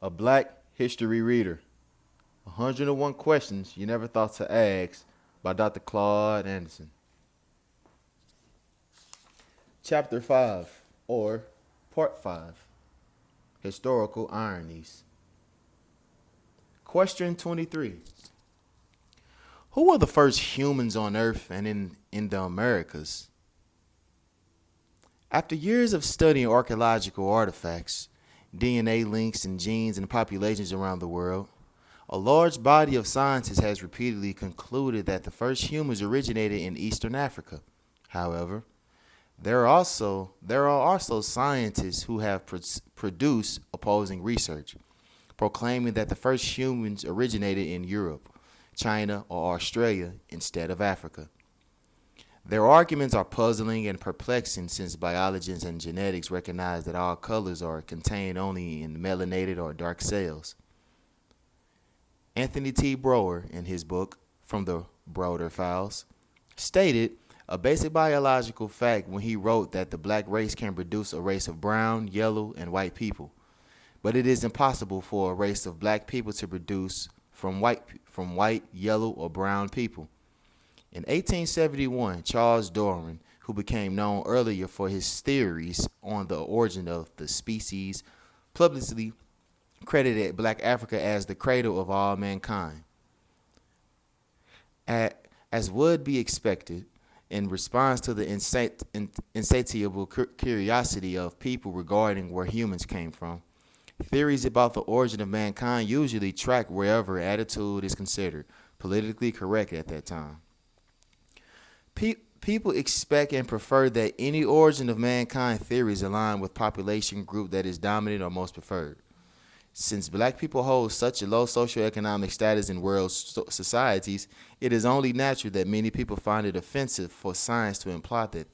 A Black History Reader. 101 Questions You Never Thought to Ask by Dr.Claud Anderson. Chapter 5, or Part 5, Historical Ironies. Question 23. Who were the first humans on Earth and in the Americas? After years of studying archaeological artifacts, DNA links and genes and populations around the world, a large body of scientists has repeatedly concluded that the first humans originated in Eastern Africa. However, there are also scientists who have produced opposing research, proclaiming that the first humans originated in Europe, China, or Australia instead of Africa. Their arguments are puzzling and perplexing since biologists and genetics recognize that all colors are contained only in melanated or dark cells. Anthony T. Brower, in his book, From the Broder Files, stated a basic biological fact when he wrote that the black race can produce a race of brown, yellow, and white people, but it is impossible for a race of black people to produce from white, yellow, or brown people. In 1871, Charles Darwin, who became known earlier for his theories on the origin of the species, publicly credited Black Africa as the cradle of all mankind. As would be expected, in response to the insatiable curiosity of people regarding where humans came from, theories about the origin of mankind usually track wherever attitude is considered politically correct at that time. People expect and prefer that any origin of mankind theories align with population group that is dominant or most preferred. Since black people hold such a low socioeconomic status in world societies, it is only natural that many people find it offensive for science to imply that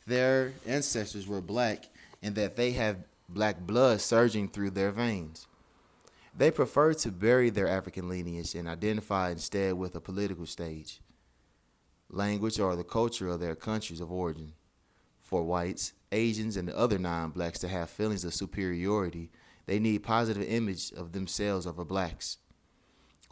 their ancestors were black and that they have black blood surging through their veins. They prefer to bury their African lineage and identify instead with a political stage, language, or the culture of their countries of origin. For whites, Asians, and other non-blacks to have feelings of superiority, they need positive image of themselves over blacks.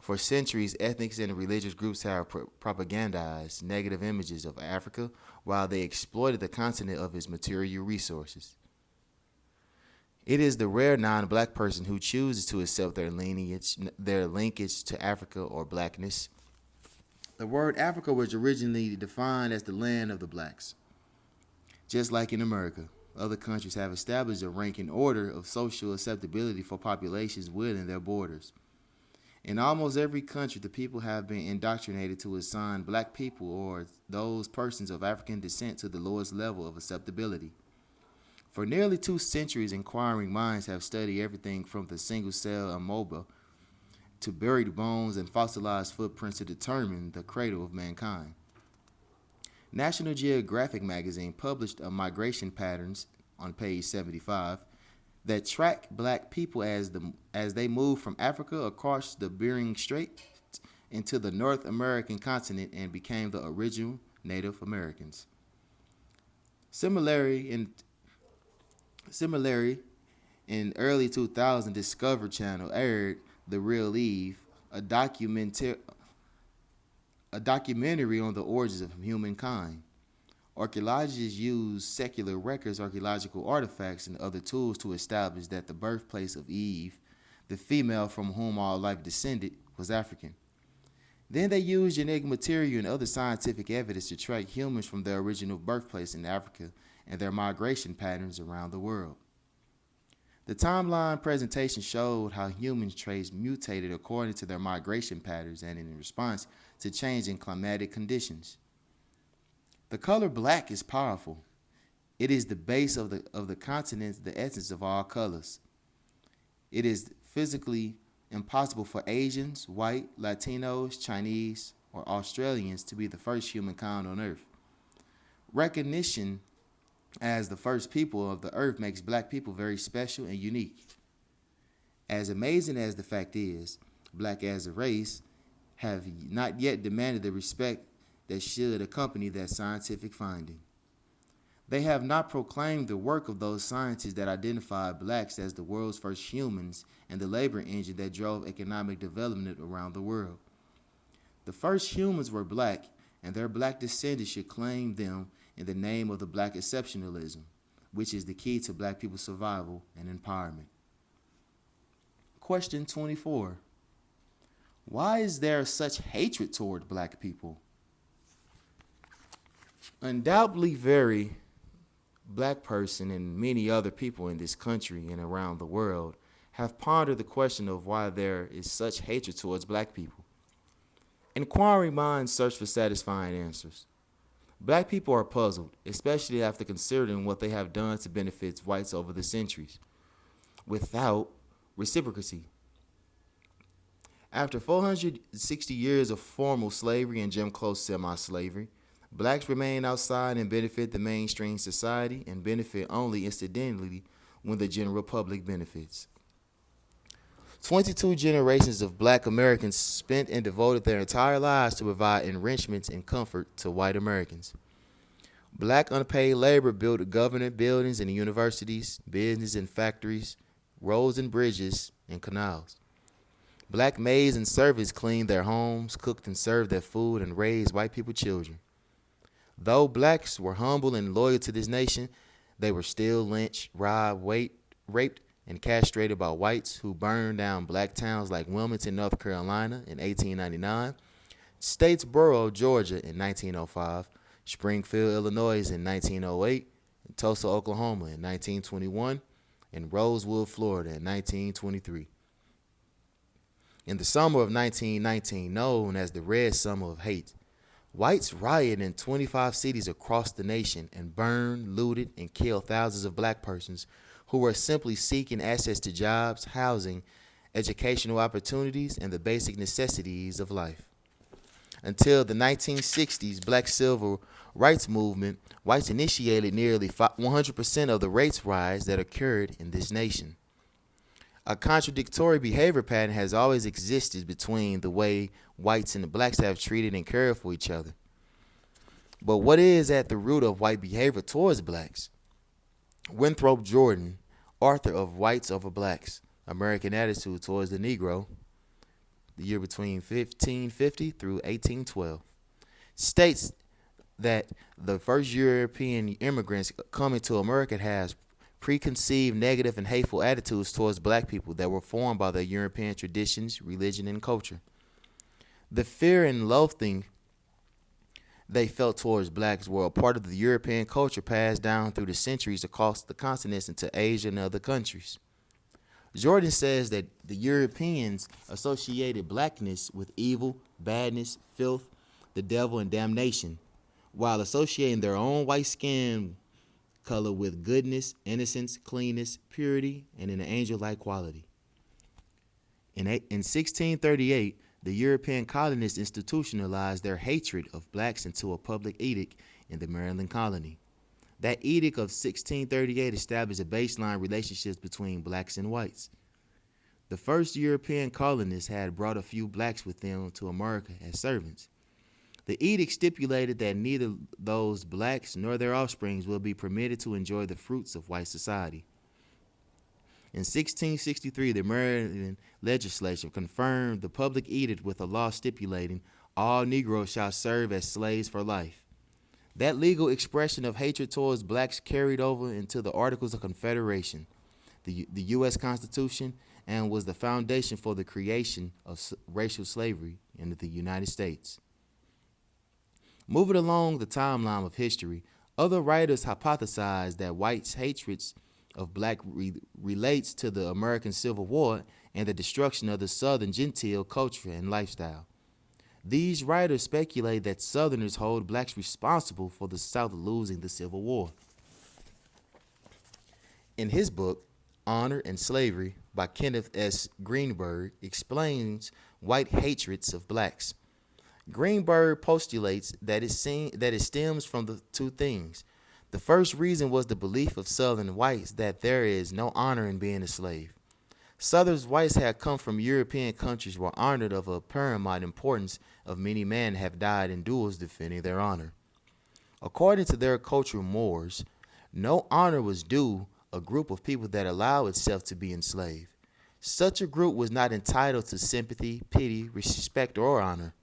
For centuries, ethnic and religious groups have propagandized negative images of Africa while they exploited the continent of its material resources. It is the rare non-black person who chooses to accept their linkage to Africa or blackness. The word Africa was originally defined as the land of the blacks. Just like in America, other countries have established a ranking order of social acceptability for populations within their borders. In almost every country, the people have been indoctrinated to assign black people or those persons of African descent to the lowest level of acceptability. For nearly 2 centuries, inquiring minds have studied everything from the single-cell amoeba to buried bones and fossilized footprints to determine the cradle of mankind. National Geographic magazine published a migration patterns on page 75 that track black people as they move from Africa across the Bering Strait into the North American continent and became the original Native Americans. Similarly, in early 2000, Discovery Channel aired The Real Eve, a documentary on the origins of humankind. Archaeologists use secular records, archaeological artifacts, and other tools to establish that the birthplace of Eve, the female from whom all life descended, was African. Then they used genetic material and other scientific evidence to track humans from their original birthplace in Africa and their migration patterns around the world. The timeline presentation showed how human traits mutated according to their migration patterns and in response to changing climatic conditions. The color black is powerful. It is the base of the continent, the essence of all colors. It is physically impossible for Asians, white, Latinos, Chinese, or Australians to be the first humankind on Earth. Recognition as the first people of the earth makes black people very special and unique. As amazing as the fact is, black as a race have not yet demanded the respect that should accompany that scientific finding. They have not proclaimed the work of those scientists that identified blacks as the world's first humans and the labor engine that drove economic development around the world. The first humans were black, and their black descendants should claim them in the name of the black exceptionalism, which is the key to black people's survival and empowerment. Question 24. Why is there such hatred toward black people? Undoubtedly, very black person and many other people in this country and around the world have pondered the question of why there is such hatred towards black people. Inquiring minds search for satisfying answers. Black people are puzzled, especially after considering what they have done to benefit whites over the centuries, without reciprocity. After 460 years of formal slavery and Jim Crow semi-slavery, blacks remain outside and benefit the mainstream society and benefit only incidentally when the general public benefits. 22 generations of black Americans spent and devoted their entire lives to provide enrichment and comfort to white Americans. Black unpaid labor built government buildings and universities, business and factories, roads and bridges, and canals. Black maids and servants cleaned their homes, cooked and served their food, and raised white people's children. Though blacks were humble and loyal to this nation, they were still lynched, robbed, raped, and castrated by whites who burned down black towns like Wilmington, North Carolina in 1899, Statesboro, Georgia in 1905, Springfield, Illinois in 1908, and Tulsa, Oklahoma in 1921, and Rosewood, Florida in 1923. In the summer of 1919, known as the Red Summer of Hate, whites rioted in 25 cities across the nation and burned, looted, and killed thousands of black persons who were simply seeking access to jobs, housing, educational opportunities, and the basic necessities of life. Until the 1960s black civil rights movement, whites initiated nearly 100% of the race riots that occurred in this nation. A contradictory behavior pattern has always existed between the way whites and the blacks have treated and cared for each other. But what is at the root of white behavior towards blacks? Winthrop Jordan, author of Whites Over Blacks, American Attitude Towards the Negro, the year between 1550 through 1812, states that the first European immigrants coming to America has preconceived negative and hateful attitudes towards black people that were formed by their European traditions, religion, and culture. The fear and loathing they felt towards blacks were a part of the European culture passed down through the centuries across the continents into Asia and other countries. Jordan says that the Europeans associated blackness with evil, badness, filth, the devil, and damnation, while associating their own white skin color with goodness, innocence, cleanness, purity, and an angel-like quality. In 1638, the European colonists institutionalized their hatred of blacks into a public edict in the Maryland colony. That edict of 1638 established a baseline relationships between blacks and whites. The first European colonists had brought a few blacks with them to America as servants. The edict stipulated that neither those blacks nor their offspring will be permitted to enjoy the fruits of white society. In 1663, the Maryland legislature confirmed the public edict with a law stipulating all Negroes shall serve as slaves for life. That legal expression of hatred towards blacks carried over into the Articles of Confederation, the U.S. Constitution, and was the foundation for the creation of racial slavery in the United States. Moving along the timeline of history, other writers hypothesize that whites' hatreds of black relates to the American Civil War and the destruction of the Southern genteel culture and lifestyle. These writers speculate that Southerners hold blacks responsible for the South losing the Civil War. In his book, Honor and Slavery, by Kenneth S. Greenberg, explains white hatreds of blacks. Greenberg postulates that it stems from the two things. The first reason was the belief of Southern whites that there is no honor in being a slave. Southern whites had come from European countries where honored of a paramount importance of many men have died in duels defending their honor. According to their cultural mores, No honor was due a group of people that allowed itself to be enslaved. Such a group was not entitled to sympathy, pity, respect, or honor.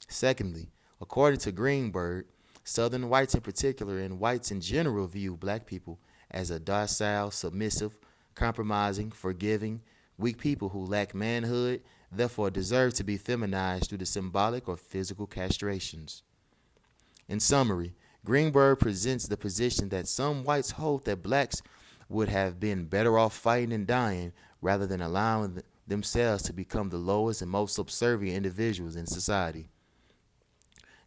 Secondly, according to Greenberg, Southern whites in particular and whites in general view black people as a docile, submissive, compromising, forgiving, weak people who lack manhood, therefore deserve to be feminized through the symbolic or physical castrations. In summary, Greenberg presents the position that some whites hold that blacks would have been better off fighting and dying rather than allowing themselves to become the lowest and most subservient individuals in society.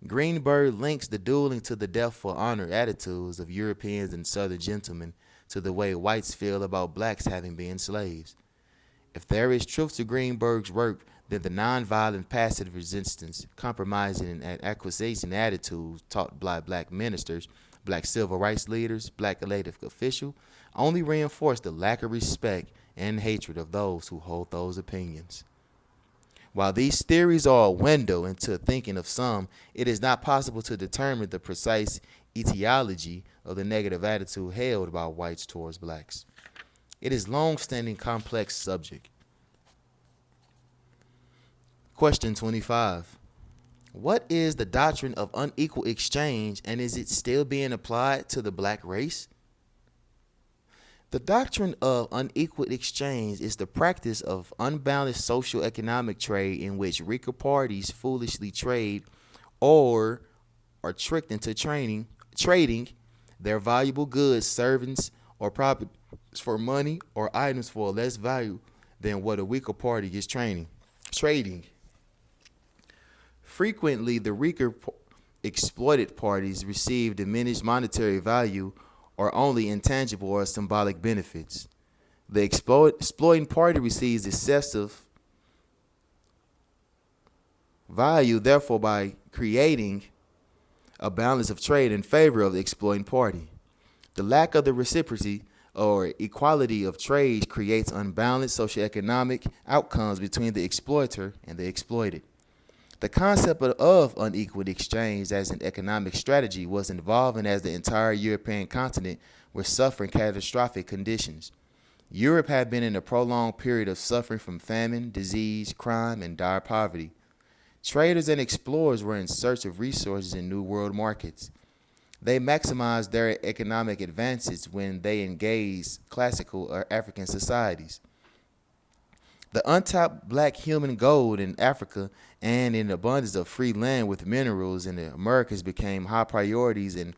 Greenberg links the dueling to the death for honor attitudes of Europeans and Southern gentlemen to the way whites feel about blacks having been slaves. If there is truth to Greenberg's work, then the nonviolent passive resistance, compromising and acquiescing attitudes taught by black ministers, black civil rights leaders, black elected officials, only reinforce the lack of respect and hatred of those who hold those opinions. While these theories are a window into thinking of some, it is not possible to determine the precise etiology of the negative attitude held by whites towards blacks. It is a long-standing complex subject. Question 25. What is the doctrine of unequal exchange, and is it still being applied to the black race? The doctrine of unequal exchange is the practice of unbalanced social-economic trade in which weaker parties foolishly trade or are tricked into trading their valuable goods, servants, or properties for money or items for less value than what a weaker party is trading. Frequently, the weaker exploited parties receive diminished monetary value or only intangible or symbolic benefits. The exploiting party receives excessive value, therefore, by creating a balance of trade in favor of the exploiting party. The lack of the reciprocity or equality of trade creates unbalanced socioeconomic outcomes between the exploiter and the exploited. The concept of unequal exchange as an economic strategy was evolving as the entire European continent was suffering catastrophic conditions. Europe had been in a prolonged period of suffering from famine, disease, crime, and dire poverty. Traders and explorers were in search of resources in new world markets. They maximized their economic advances when they engaged classical or African societies. The untapped black human gold in Africa and in abundance of free land with minerals in the Americas became high priorities in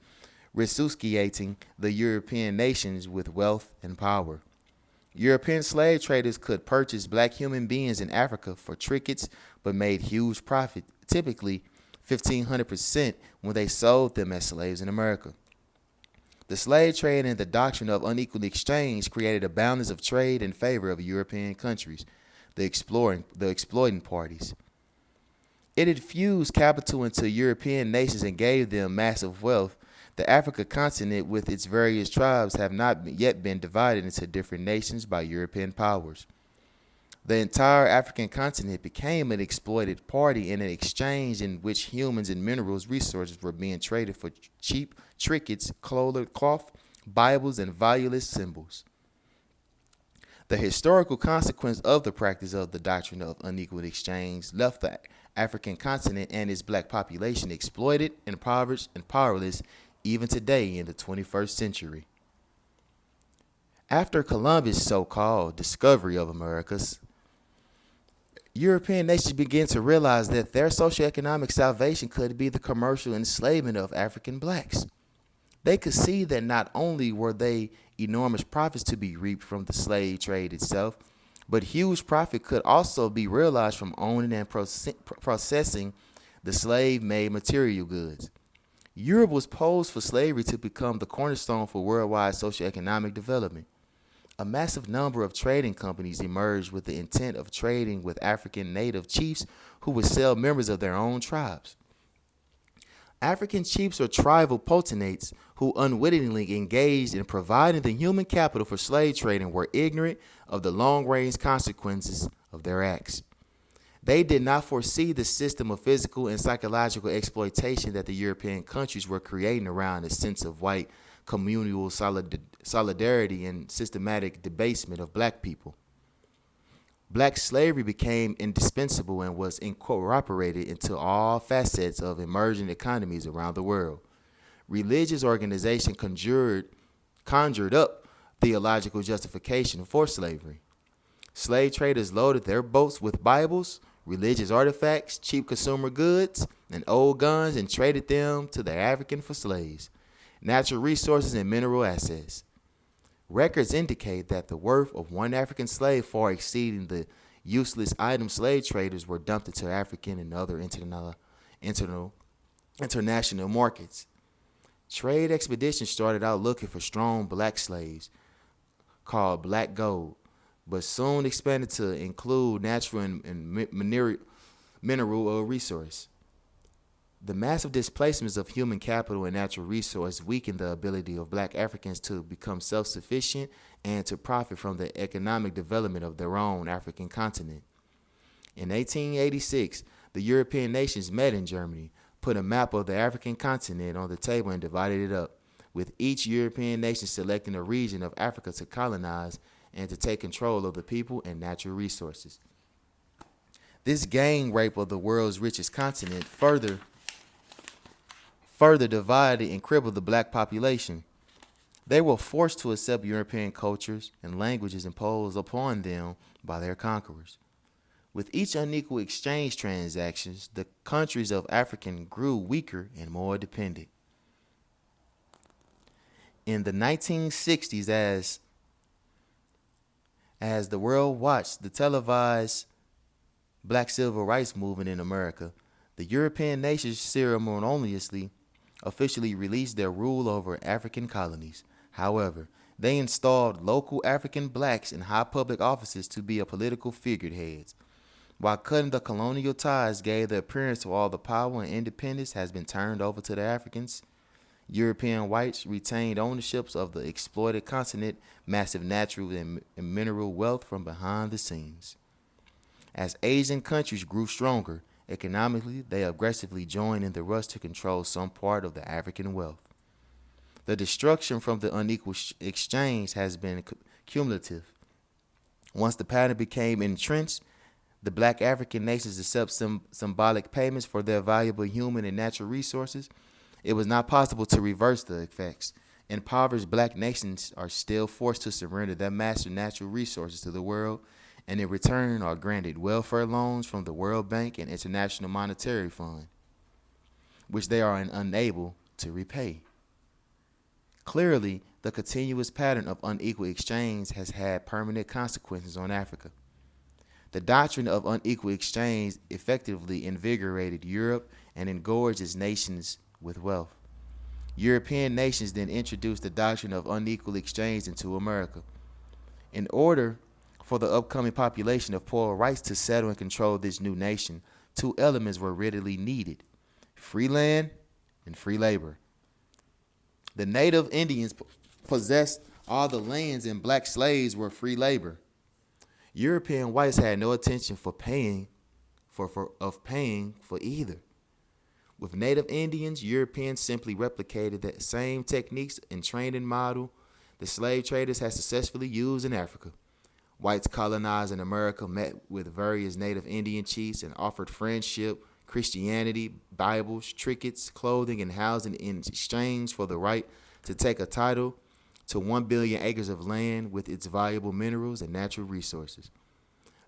resuscitating the European nations with wealth and power. European slave traders could purchase black human beings in Africa for trinkets but made huge profit, typically 1,500% when they sold them as slaves in America. The slave trade and the doctrine of unequal exchange created a balance of trade in favor of European countries, the exploiting parties. It infused capital into European nations and gave them massive wealth. The African continent with its various tribes have not yet been divided into different nations by European powers. The entire African continent became an exploited party in an exchange in which humans and minerals resources were being traded for cheap trinkets, cloth, Bibles, and valueless symbols. The historical consequence of the practice of the doctrine of unequal exchange left the African continent and its black population exploited, impoverished, and powerless even today in the 21st century. After Columbus' so-called discovery of Americas, European nations began to realize that their socioeconomic salvation could be the commercial enslavement of African blacks. They could see that not only were they enormous profits to be reaped from the slave trade itself, but huge profit could also be realized from owning and processing the slave-made material goods. Europe was posed for slavery to become the cornerstone for worldwide socioeconomic development. A massive number of trading companies emerged with the intent of trading with African native chiefs who would sell members of their own tribes. African chiefs or tribal potentates who unwittingly engaged in providing the human capital for slave trading were ignorant of the long-range consequences of their acts. They did not foresee the system of physical and psychological exploitation that the European countries were creating around the sense of white communal solidarity and systematic debasement of black people. Black slavery became indispensable and was incorporated into all facets of emerging economies around the world. Religious organization conjured up theological justification for slavery. Slave traders loaded their boats with Bibles, religious artifacts, cheap consumer goods, and old guns and traded them to the African for slaves, natural resources, and mineral assets. Records indicate that the worth of one African slave far exceeding the useless items slave traders were dumped into African and other international markets. Trade expeditions started out looking for strong black slaves called black gold, but soon expanded to include natural and mineral resource. The massive displacements of human capital and natural resource weakened the ability of black Africans to become self-sufficient and to profit from the economic development of their own African continent. In 1886, the European nations met in Germany, put a map of the African continent on the table and divided it up, with each European nation selecting a region of Africa to colonize and to take control of the people and natural resources. This gang rape of the world's richest continent further divided and crippled the black population. They were forced to accept European cultures and languages imposed upon them by their conquerors. With each unequal exchange transactions, the countries of Africa grew weaker and more dependent. In the 1960s, as the world watched the televised black civil rights movement in America, the European nations ceremoniously officially released their rule over African colonies. However, they installed local African blacks in high public offices to be political figureheads. While cutting the colonial ties gave the appearance to all the power and independence has been turned over to the Africans, European whites retained ownerships of the exploited continent, massive natural and mineral wealth from behind the scenes. As Asian countries grew stronger economically, they aggressively joined in the rush to control some part of the African wealth. The destruction from the unequal exchange has been cumulative. Once the pattern became entrenched, the black African nations accept some symbolic payments for their valuable human and natural resources. It was not possible to reverse the effects. Impoverished black nations are still forced to surrender their massive natural resources to the world, and in return are granted welfare loans from the World Bank and International Monetary Fund, which they are unable to repay. Clearly, the continuous pattern of unequal exchange has had permanent consequences on Africa. The doctrine of unequal exchange effectively invigorated Europe and engorged its nations with wealth. European nations then introduced the doctrine of unequal exchange into America. In order for the upcoming population of poor whites to settle and control this new nation, two elements were readily needed: free land and free labor. The native Indians possessed all the lands and black slaves were free labor. European whites had no intention of paying for either. With native Indians, Europeans simply replicated the same techniques and training model the slave traders had successfully used in Africa. Whites colonizing America met with various native Indian chiefs and offered friendship, Christianity, Bibles, trinkets, clothing, and housing in exchange for the right to take a title to 1 billion acres of land with its valuable minerals and natural resources.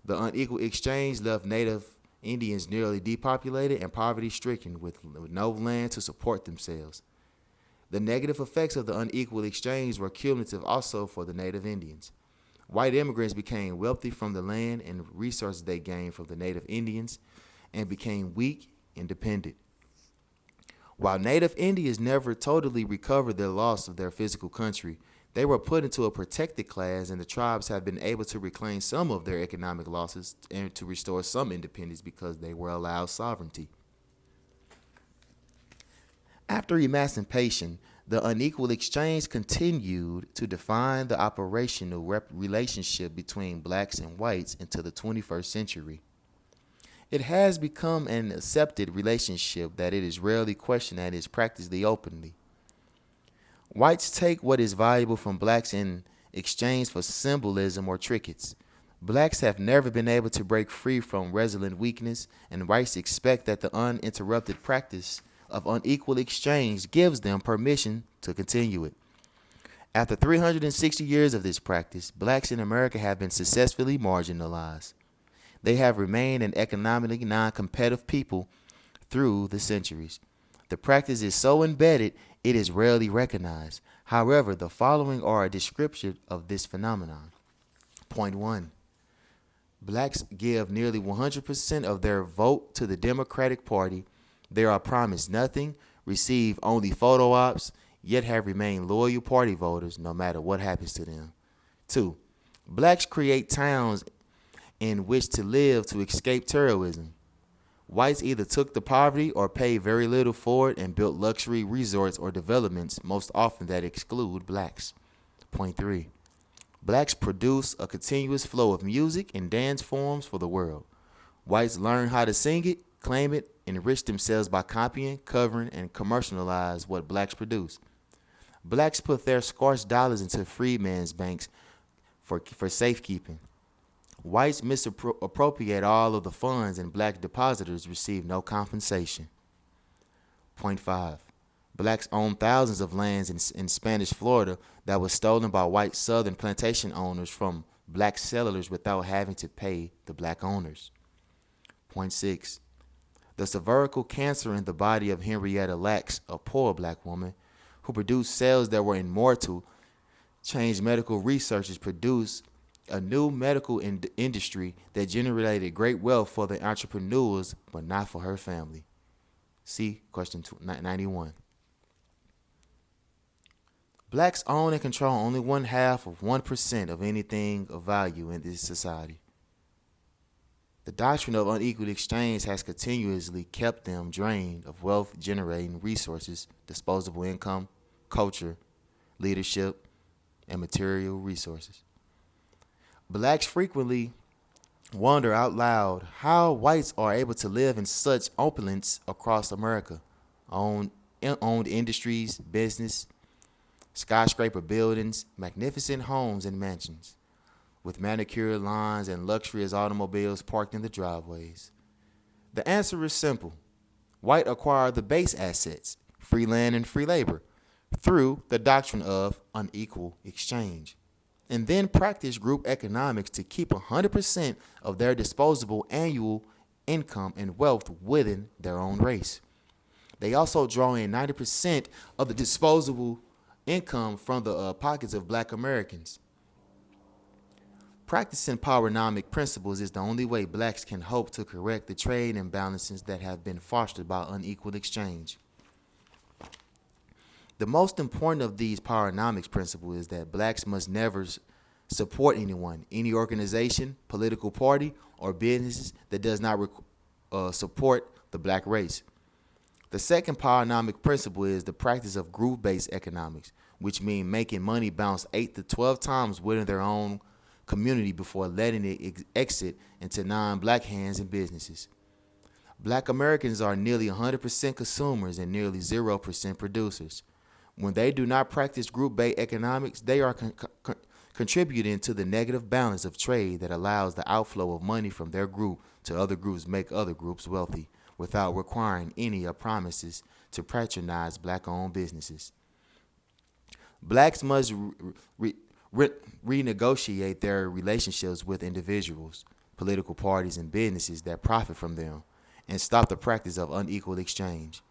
The unequal exchange left native Indians nearly depopulated and poverty-stricken with no land to support themselves. The negative effects of the unequal exchange were cumulative also for the native Indians. White immigrants became wealthy from the land and resources they gained from the native Indians and became weak and dependent. While native Indians never totally recovered their loss of their physical country, they were put into a protected class, and the tribes have been able to reclaim some of their economic losses and to restore some independence because they were allowed sovereignty. After emancipation, the unequal exchange continued to define the operational relationship between blacks and whites into the 21st century. It has become an accepted relationship that it is rarely questioned and is practiced openly. Whites take what is valuable from blacks in exchange for symbolism or trinkets. Blacks have never been able to break free from resilient weakness, and whites expect that the uninterrupted practice of unequal exchange gives them permission to continue it. After 360 years of this practice, blacks in America have been successfully marginalized. They have remained an economically non-competitive people through the centuries. The practice is so embedded it is rarely recognized. However, the following are a description of this phenomenon. Point 1. Blacks give nearly 100% of their vote to the Democratic Party. They are promised nothing, receive only photo ops, yet have remained loyal party voters no matter what happens to them. 2. Blacks create towns in which to live to escape terrorism. Whites either took the poverty or paid very little for it and built luxury resorts or developments, most often that exclude blacks. Point 3. Blacks produce a continuous flow of music and dance forms for the world. Whites learn how to sing it, claim it, enrich themselves by copying, covering, and commercialize what blacks produce. Blacks put their scarce dollars into freedmen's banks for safekeeping. Whites misappropriate all of the funds and black depositors receive no compensation. Point 5. Blacks own thousands of lands in Spanish Florida that was stolen by white southern plantation owners from black settlers without having to pay the black owners. Point 6. The cervical cancer in the body of Henrietta Lacks, a poor black woman who produced cells that were immortal, changed medical researchers produced a new medical industry that generated great wealth for the entrepreneurs, but not for her family. See question 91. Blacks own and control only 1/2 of anything of value in this society. The doctrine of unequal exchange has continuously kept them drained of wealth-generating resources, disposable income, culture, leadership, and material resources. Blacks frequently wonder out loud how whites are able to live in such opulence across America. Owned industries, business, skyscraper buildings, magnificent homes and mansions, with manicured lawns and luxurious automobiles parked in the driveways. The answer is simple. White acquire the base assets, free land and free labor, through the doctrine of unequal exchange, and then practice group economics to keep 100% of their disposable annual income and wealth within their own race. They also draw in 90% of the disposable income from the pockets of black Americans. Practicing Paranomic Principles is the only way blacks can hope to correct the trade imbalances that have been fostered by unequal exchange. The most important of these Paranomic Principles is that blacks must never support anyone, any organization, political party, or business that does not support the black race. The second Paranomic Principle is the practice of group-based economics, which means making money bounce 8 to 12 times within their own community before letting it exit into non-black hands and businesses. Black Americans are nearly 100% consumers and nearly 0% producers. When they do not practice group-based economics, they are contributing to the negative balance of trade that allows the outflow of money from their group to other groups make other groups wealthy without requiring any promises to patronize black-owned businesses. Blacks must renegotiate their relationships with individuals, political parties, and businesses that profit from them, and stop the practice of unequal exchange.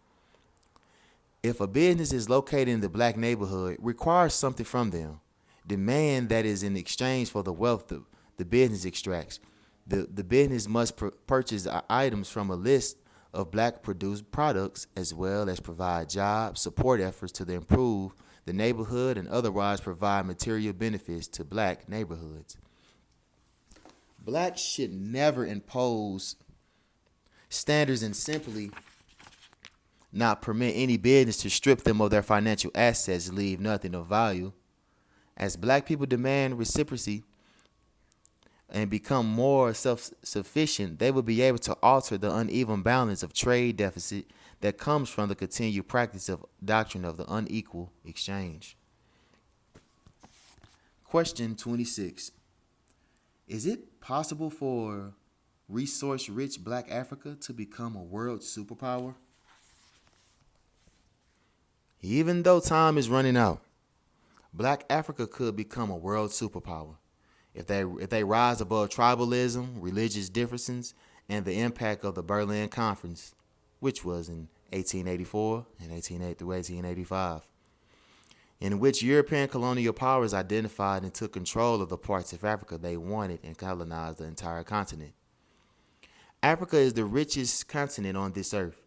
If a business is located in the black neighborhood, requires something from them. Demand that is in exchange for the wealth the business extracts. The business must purchase items from a list of black produced products, as well as provide job support efforts to improve the neighborhood and otherwise provide material benefits to black neighborhoods. Blacks should never impose standards and simply not permit any business to strip them of their financial assets, leave nothing of value. As black people demand reciprocity and become more self-sufficient, they will be able to alter the uneven balance of trade deficit that comes from the continued practice of doctrine of the unequal exchange. Question 26. Is it possible for resource-rich Black Africa to become a world superpower? Even though time is running out, Black Africa could become a world superpower if they rise above tribalism, religious differences, and the impact of the Berlin Conference, which was in 1884 and 1880 through 1885, in which European colonial powers identified and took control of the parts of Africa they wanted and colonized the entire continent. Africa is the richest continent on this earth.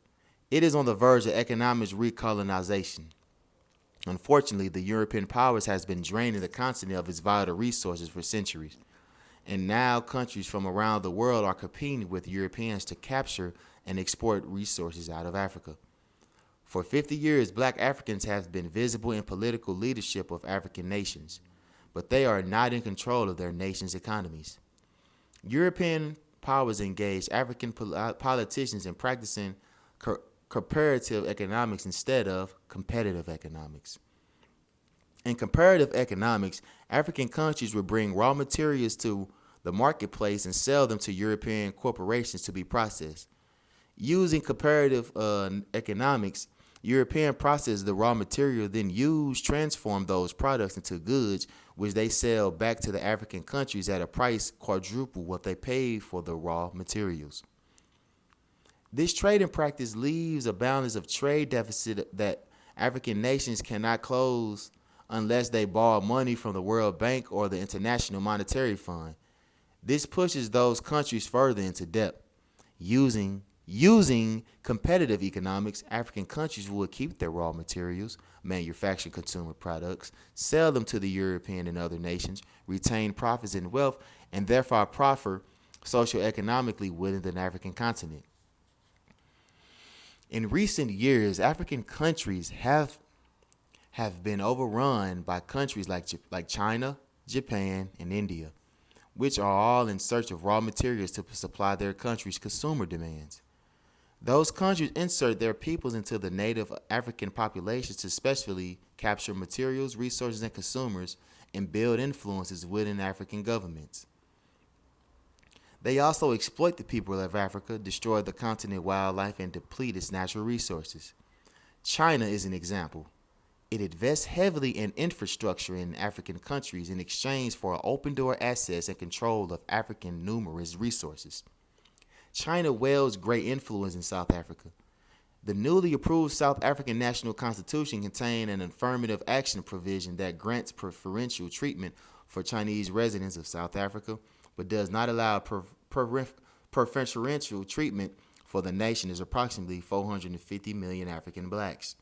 It is on the verge of economic recolonization. Unfortunately, the European powers has been draining the continent of its vital resources for centuries. And now countries from around the world are competing with Europeans to capture and export resources out of Africa. For 50 years, Black Africans have been visible in political leadership of African nations, but they are not in control of their nation's economies. European powers engage African politicians in practicing comparative economics instead of competitive economics. In comparative economics, African countries would bring raw materials to the marketplace and sell them to European corporations to be processed. Using comparative economics, European process the raw material, then transform those products into goods, which they sell back to the African countries at a price quadruple what they paid for the raw materials. This trading practice leaves a balance of trade deficit that African nations cannot close unless they borrow money from the World Bank or the International Monetary Fund. This pushes those countries further into debt. Using competitive economics, African countries will keep their raw materials, manufacture consumer products, sell them to the European and other nations, retain profits and wealth, and therefore prosper socioeconomically within the African continent. In recent years, African countries have been overrun by countries like China, Japan, and India, which are all in search of raw materials to supply their country's consumer demands. Those countries insert their peoples into the native African populations to specially capture materials, resources, and consumers and build influences within African governments. They also exploit the people of Africa, destroy the continent's wildlife, and deplete its natural resources. China is an example. It invests heavily in infrastructure in African countries in exchange for open-door access and control of African numerous resources. China wields great influence in South Africa. The newly approved South African National Constitution contains an affirmative action provision that grants preferential treatment for Chinese residents of South Africa, but does not allow preferential treatment for the nation is approximately 450 million African blacks.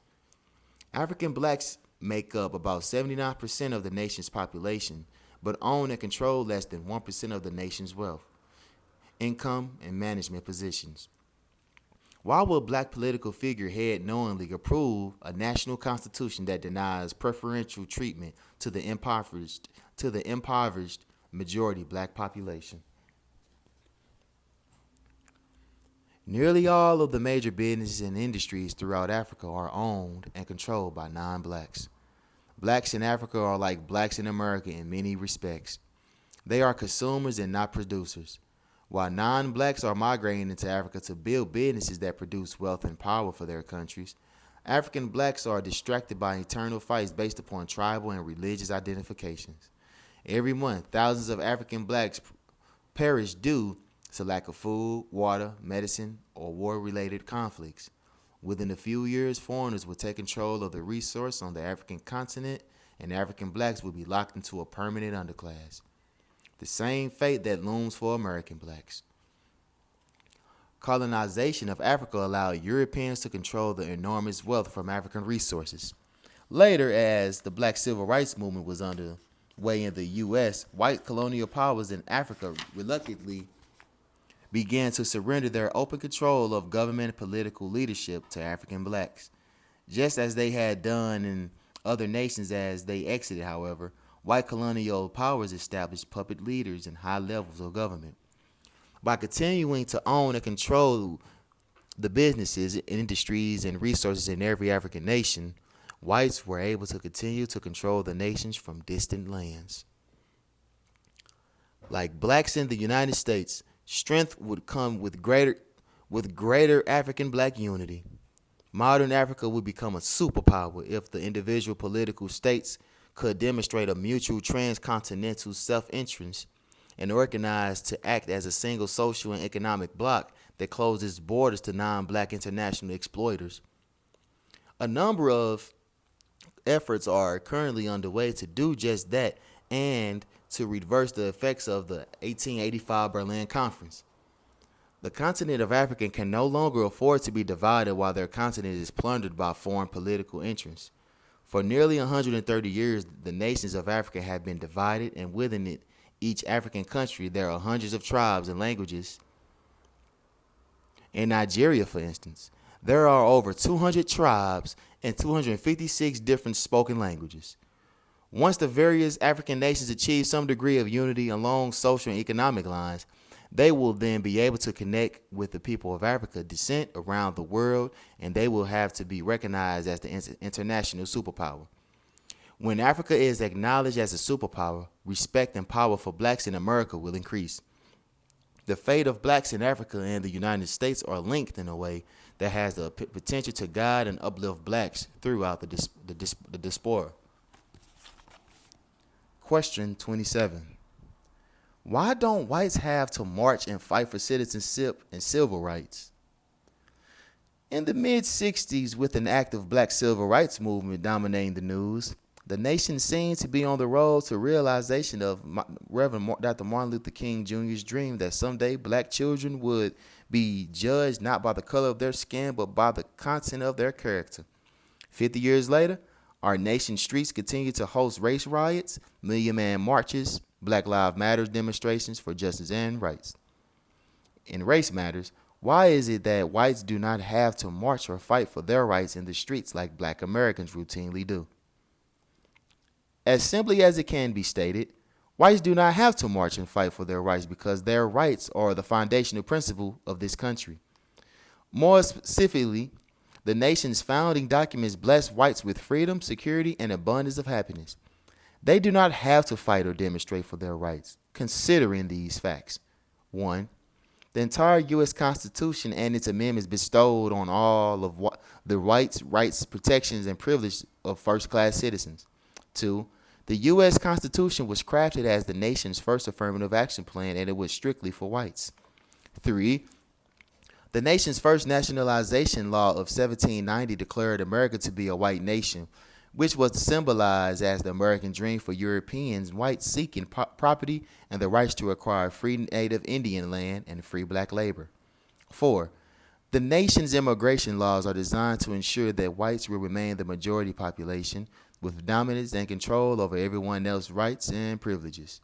African blacks make up about 79% of the nation's population, but own and control less than 1% of the nation's wealth, income, and management positions. Why would black political figurehead knowingly approve a national constitution that denies preferential treatment to the impoverished majority black population? Nearly all of the major businesses and industries throughout Africa are owned and controlled by non-blacks. Blacks in Africa are like blacks in America in many respects. They are consumers and not producers. While non-blacks are migrating into Africa to build businesses that produce wealth and power for their countries, African blacks are distracted by eternal fights based upon tribal and religious identifications. Every month, thousands of African blacks perish due to lack of food, water, medicine, or war-related conflicts. Within a few years, foreigners will take control of the resource on the African continent, and African blacks will be locked into a permanent underclass. The same fate that looms for American blacks. Colonization of Africa allowed Europeans to control the enormous wealth from African resources. Later, as the black civil rights movement was underway in the U.S., white colonial powers in Africa reluctantly began to surrender their open control of government and political leadership to African blacks. Just as they had done in other nations as they exited, however, white colonial powers established puppet leaders in high levels of government. By continuing to own and control the businesses, industries, and resources in every African nation, whites were able to continue to control the nations from distant lands. Like blacks in the United States, strength would come with greater African black unity. Modern Africa would become a superpower if the individual political states could demonstrate a mutual transcontinental self-interest and organize to act as a single social and economic bloc that closes borders to non-black international exploiters. A number of efforts are currently underway to do just that and to reverse the effects of the 1885 Berlin Conference. The continent of Africa can no longer afford to be divided while their continent is plundered by foreign political interests. For nearly 130 years, the nations of Africa have been divided, and within each African country, there are hundreds of tribes and languages. In Nigeria, for instance, there are over 200 tribes and 256 different spoken languages. Once the various African nations achieve some degree of unity along social and economic lines, they will then be able to connect with the people of Africa descent around the world, and they will have to be recognized as the international superpower. When Africa is acknowledged as a superpower, respect and power for blacks in America will increase. The fate of blacks in Africa and the United States are linked in a way that has the potential to guide and uplift blacks throughout the diaspora. Question 27. Why don't whites have to march and fight for citizenship and civil rights? In the mid-60s, with an active black civil rights movement dominating the news, the nation seemed to be on the road to realization of Reverend Dr. Martin Luther King Jr.'s dream that someday black children would be judged not by the color of their skin, but by the content of their character. 50 years later, our nation's streets continue to host race riots, Million Man marches, Black Lives Matter demonstrations for justice and rights. In race matters, why is it that whites do not have to march or fight for their rights in the streets like black Americans routinely do? As simply as it can be stated, whites do not have to march and fight for their rights because their rights are the foundational principle of this country. More specifically, the nation's founding documents bless whites with freedom, security, and abundance of happiness. They do not have to fight or demonstrate for their rights, considering these facts. 1. The entire U.S. Constitution and its amendments bestowed on all of the rights, protections, and privileges of first-class citizens. 2. The U.S. Constitution was crafted as the nation's first affirmative action plan, and it was strictly for whites. 3. The nation's first nationalization law of 1790 declared America to be a white nation, which was symbolized as the American dream for Europeans, whites seeking property and the rights to acquire free native Indian land and free black labor. 4. The nation's immigration laws are designed to ensure that whites will remain the majority population with dominance and control over everyone else's rights and privileges.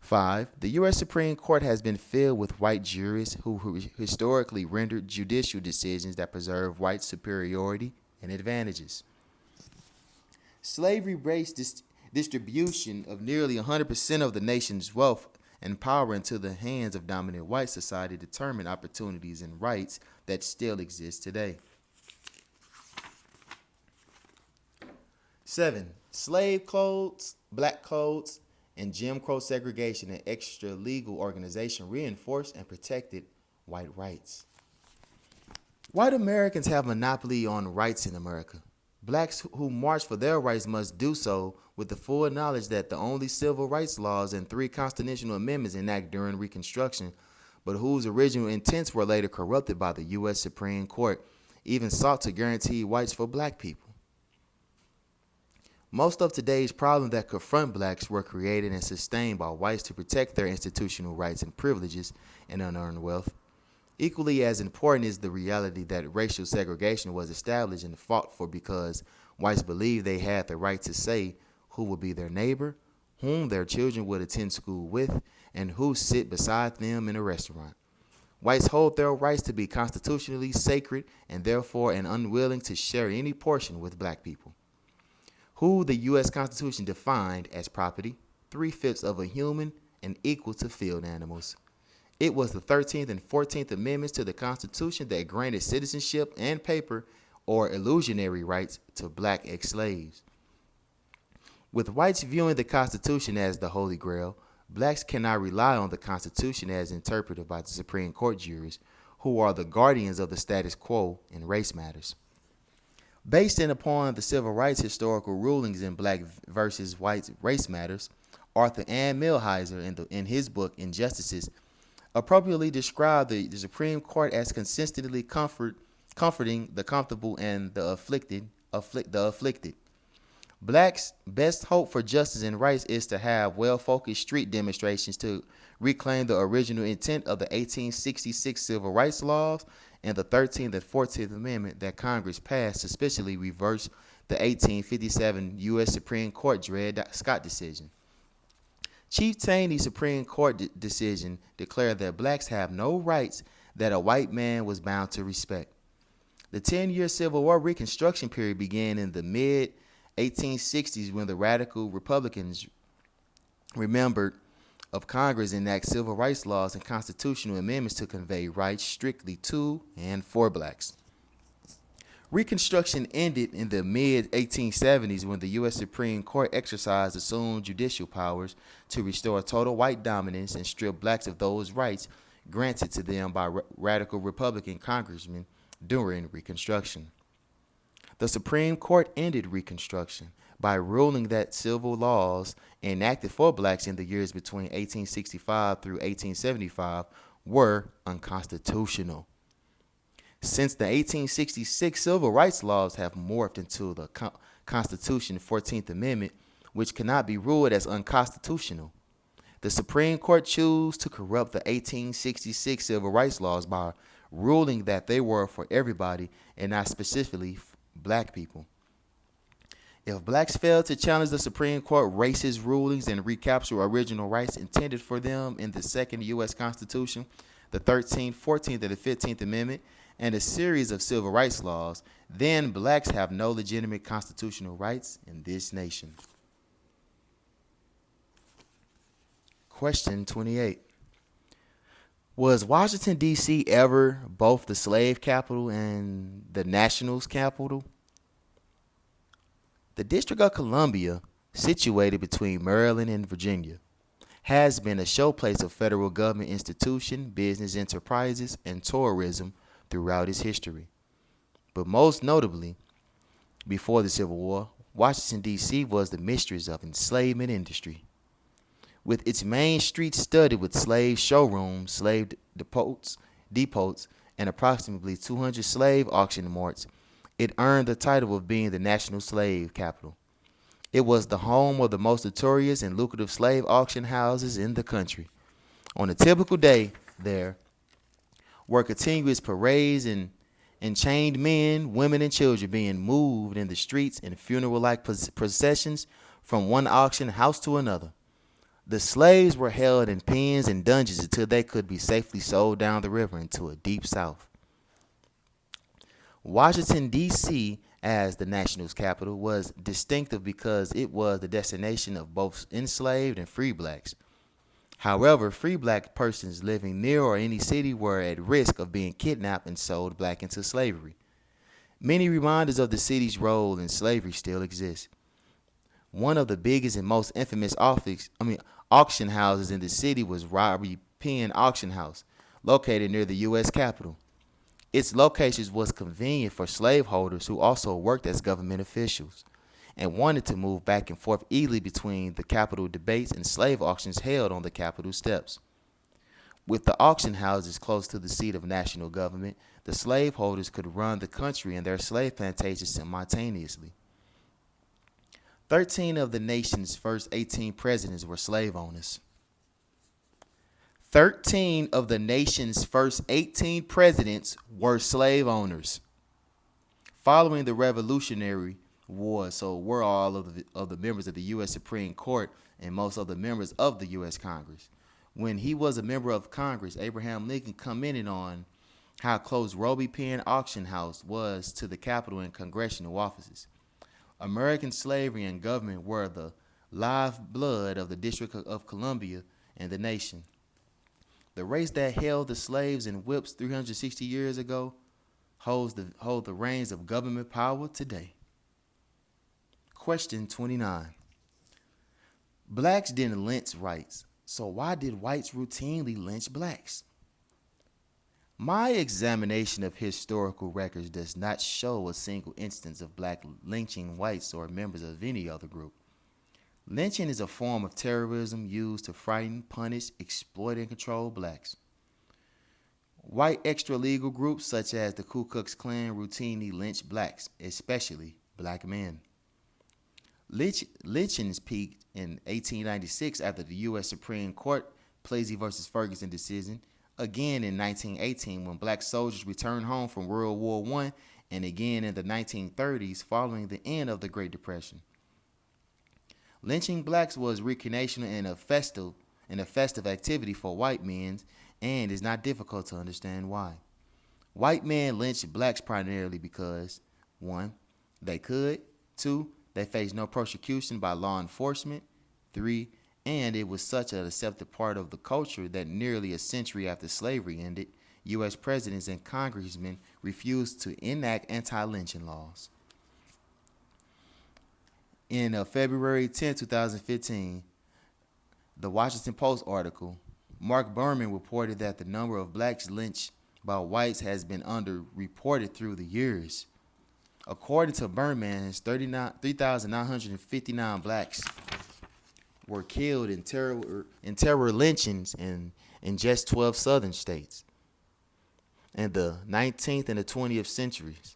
5. The U.S. Supreme Court has been filled with white jurists who historically rendered judicial decisions that preserve white superiority and advantages. Slavery-based distribution of nearly 100% of the nation's wealth and power into the hands of dominant white society determined opportunities and rights that still exist today. 7. Slave codes, black codes, and Jim Crow segregation and extra-legal organization reinforced and protected white rights. White Americans have monopoly on rights in America. Blacks who march for their rights must do so with the full knowledge that the only civil rights laws and 3 constitutional amendments enacted during Reconstruction, but whose original intents were later corrupted by the U.S. Supreme Court, even sought to guarantee rights for black people. Most of today's problems that confront blacks were created and sustained by whites to protect their institutional rights and privileges and unearned wealth. Equally as important is the reality that racial segregation was established and fought for because whites believed they had the right to say who would be their neighbor, whom their children would attend school with, and who sit beside them in a restaurant. Whites hold their rights to be constitutionally sacred and therefore unwilling to share any portion with black people, who the U.S. Constitution defined as property, 3/5 of a human and equal to field animals. It was the 13th and 14th Amendments to the Constitution that granted citizenship and paper or illusionary rights to black ex-slaves. With whites viewing the Constitution as the Holy Grail, blacks cannot rely on the Constitution as interpreted by the Supreme Court jurists, who are the guardians of the status quo in race matters. Based in upon the civil rights historical rulings in Black versus White Race Matters, Arthur Ann Millhiser in his book Injustices appropriately described the Supreme Court as consistently comforting the comfortable and the afflicted. Blacks' best hope for justice and rights is to have well-focused street demonstrations to reclaim the original intent of the 1866 Civil Rights Laws and the 13th and 14th Amendment that Congress passed to specially reverse the 1857 U.S. Supreme Court Dred Scott decision. Chief Taney's Supreme Court decision declared that blacks have no rights that a white man was bound to respect. The 10-year Civil War Reconstruction period began in the mid-1860s when the radical Republicans remembered of Congress enact civil rights laws and constitutional amendments to convey rights strictly to and for blacks. Reconstruction ended in the mid-1870s when the U.S. Supreme Court exercised assumed judicial powers to restore total white dominance and strip blacks of those rights granted to them by radical Republican congressmen during Reconstruction. The Supreme Court ended Reconstruction by ruling that civil laws enacted for blacks in the years between 1865 through 1875 were unconstitutional. Since the 1866 civil rights laws have morphed into the Constitution 14th Amendment, which cannot be ruled as unconstitutional, the Supreme Court chose to corrupt the 1866 civil rights laws by ruling that they were for everybody and not specifically black people. If blacks failed to challenge the Supreme Court racist rulings and recapture original rights intended for them in the second U.S. Constitution, the 13th, 14th, and the 15th Amendment, and a series of civil rights laws, then blacks have no legitimate constitutional rights in this nation. Question 28. Was Washington, D.C. ever both the slave capital and the national's capital? The District of Columbia, situated between Maryland and Virginia, has been a showplace of federal government institution, business enterprises, and tourism throughout its history. But most notably, before the Civil War, Washington, D.C. was the mistress of enslavement industry. With its main streets studded with slave showrooms, slave depots, and approximately 200 slave auction marts, it earned the title of being the national slave capital. It was the home of the most notorious and lucrative slave auction houses in the country. On a typical day there were continuous parades and chained men, women, and children being moved in the streets in funeral-like processions from one auction house to another. The slaves were held in pens and dungeons until they could be safely sold down the river into a deep south. Washington, D.C., as the national's capital, was distinctive because it was the destination of both enslaved and free blacks. However, free black persons living near or any city were at risk of being kidnapped and sold back into slavery. Many reminders of the city's role in slavery still exist. One of the biggest and most infamous auction houses in the city was Robbie Penn Auction House, located near the U.S. Capitol. Its location was convenient for slaveholders who also worked as government officials and wanted to move back and forth easily between the Capitol debates and slave auctions held on the Capitol steps. With the auction houses close to the seat of national government, the slaveholders could run the country and their slave plantations simultaneously. 13 of the nation's first 18 presidents were slave owners. 13 of the nation's first 18 presidents were slave owners. Following the Revolutionary War, so were all of the members of the U.S. Supreme Court and most of the members of the U.S. Congress. When he was a member of Congress, Abraham Lincoln commented on how close Robbie Penn Auction House was to the Capitol and congressional offices. American slavery and government were the lifeblood of the District of Columbia and the nation. The race that held the slaves and whips 360 years ago hold the reins of government power today. Question 29. Blacks didn't lynch whites, so why did whites routinely lynch blacks? My examination of historical records does not show a single instance of black lynching whites or members of any other group. Lynching is a form of terrorism used to frighten, punish, exploit, and control blacks. White extra-legal groups such as the Ku Klux Klan routinely lynch blacks, especially black men. Lynchings peaked in 1896 after the U.S. Supreme Court Plessy v. Ferguson decision, again in 1918 when black soldiers returned home from World War I, and again in the 1930s following the end of the Great Depression. Lynching blacks was recreational and a festive activity for white men, and is not difficult to understand why. White men lynched blacks primarily because 1. They could, 2. They faced no persecution by law enforcement, 3. And it was such an accepted part of the culture that nearly a century after slavery ended, U.S. presidents and congressmen refused to enact anti-lynching laws. In a February 10, 2015, the Washington Post article, Mark Berman reported that the number of blacks lynched by whites has been underreported through the years. According to Berman, 3,959 blacks were killed in terror lynchings in just 12 southern states in the 19th and the 20th centuries.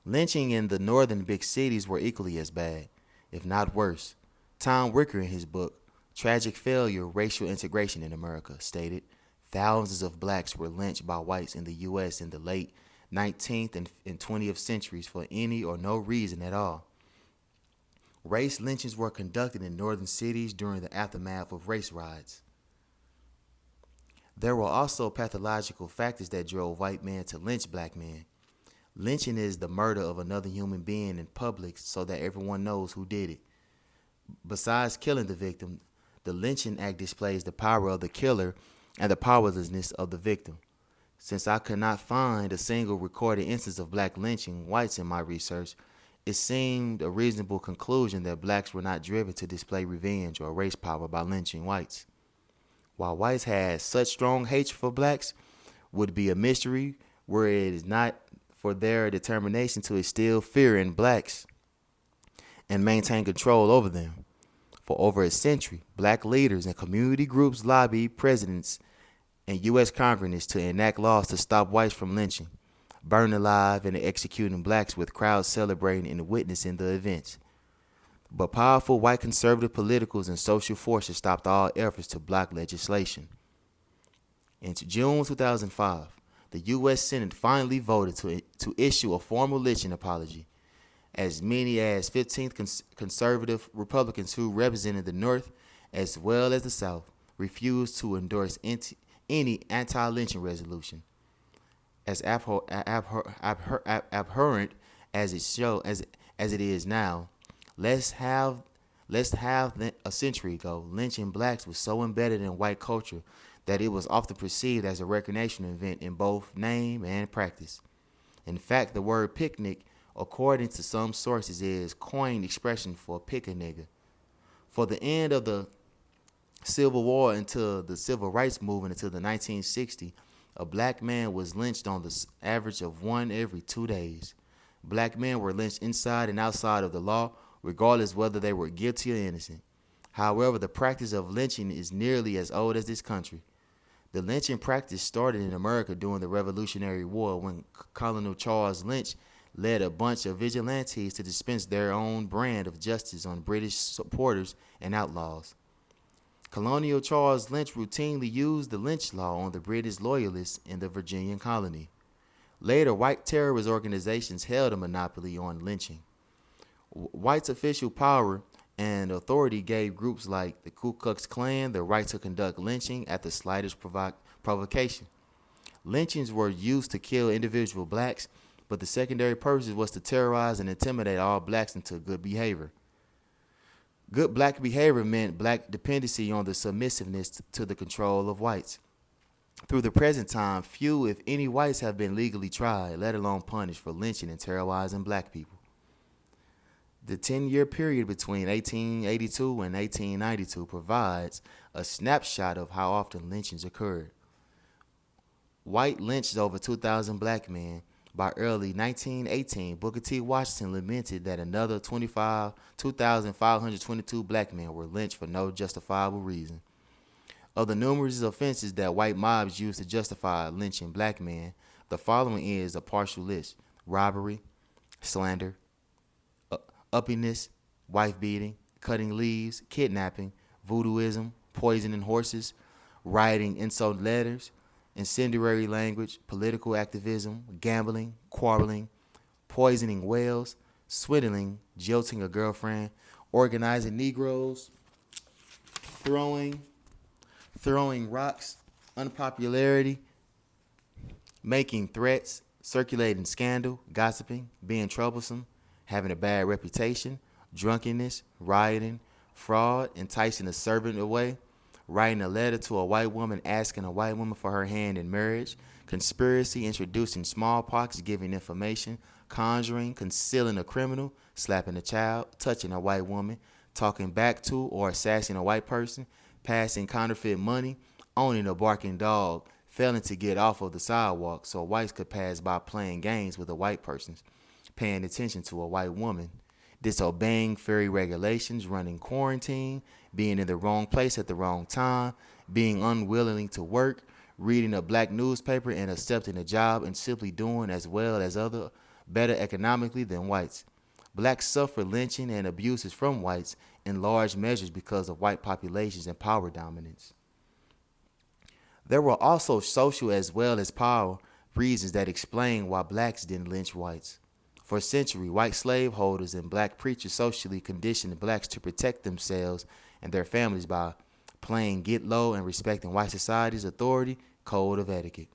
Lynching in the northern big cities were equally as bad, if not worse. Tom Wicker, in his book, Tragic Failure, Racial Integration in America, stated thousands of blacks were lynched by whites in the U.S. in the late 19th and 20th centuries for any or no reason at all. Race lynchings were conducted in northern cities during the aftermath of race riots. There were also pathological factors that drove white men to lynch black men. Lynching is the murder of another human being in public so that everyone knows who did it. Besides killing the victim, the lynching act displays the power of the killer and the powerlessness of the victim. Since I could not find a single recorded instance of black lynching whites in my research, it seemed a reasonable conclusion that blacks were not driven to display revenge or race power by lynching whites. While whites had such strong hatred for blacks, would be a mystery were it not for their determination to instill fear in blacks and maintain control over them. For over a century, black leaders and community groups lobbied presidents and U.S. Congress to enact laws to stop whites from lynching, burning alive, and executing blacks with crowds celebrating and witnessing the events. But powerful white conservative politicals and social forces stopped all efforts to block legislation. In June 2005, the U.S. Senate finally voted to issue a formal lynching apology. As many as 15 conservative Republicans who represented the North as well as the South refused to endorse any anti-lynching resolution. As abhorrent as it is now, less have a century ago, lynching blacks was so embedded in white culture that it was often perceived as a recreational event in both name and practice. In fact, the word picnic, according to some sources, is coined expression for pick a nigga. For the end of the Civil War until the Civil Rights Movement until the 1960s, a black man was lynched on the average of one every 2 days. Black men were lynched inside and outside of the law, regardless whether they were guilty or innocent. However, the practice of lynching is nearly as old as this country. The lynching practice started in America during the Revolutionary War when Colonel Charles Lynch led a bunch of vigilantes to dispense their own brand of justice on British supporters and outlaws. Colonel Charles Lynch routinely used the lynch law on the British loyalists in the Virginian colony. Later, white terrorist organizations held a monopoly on lynching. Whites' official power and authority gave groups like the Ku Klux Klan the right to conduct lynching at the slightest provocation. Lynchings were used to kill individual blacks, but the secondary purpose was to terrorize and intimidate all blacks into good behavior. Good black behavior meant black dependency on the submissiveness to the control of whites. Through the present time, few, if any, whites have been legally tried, let alone punished for lynching and terrorizing black people. The 10-year period between 1882 and 1892 provides a snapshot of how often lynchings occurred. White lynched over 2,000 black men. By early 1918, Booker T. Washington lamented that another 2,522 black men were lynched for no justifiable reason. Of the numerous offenses that white mobs used to justify lynching black men, the following is a partial list: robbery, slander, uppiness, wife beating, cutting leaves, kidnapping, voodooism, poisoning horses, writing insult letters, incendiary language, political activism, gambling, quarreling, poisoning whales, swindling, jilting a girlfriend, organizing Negroes, throwing rocks, unpopularity, making threats, circulating scandal, gossiping, being troublesome, having a bad reputation, drunkenness, rioting, fraud, enticing a servant away, writing a letter to a white woman asking a white woman for her hand in marriage, conspiracy, introducing smallpox, giving information, conjuring, concealing a criminal, slapping a child, touching a white woman, talking back to or assassinating a white person, passing counterfeit money, owning a barking dog, failing to get off of the sidewalk so whites could pass by, playing games with a white person, paying attention to a white woman, disobeying ferry regulations, running quarantine, being in the wrong place at the wrong time, being unwilling to work, reading a black newspaper and accepting a job and simply doing as well as other better economically than whites. Blacks suffer lynching and abuses from whites in large measures because of white populations and power dominance. There were also social as well as power reasons that explain why blacks didn't lynch whites. For a century, white slaveholders and black preachers socially conditioned blacks to protect themselves and their families by playing get low and respecting white society's authority code of etiquette.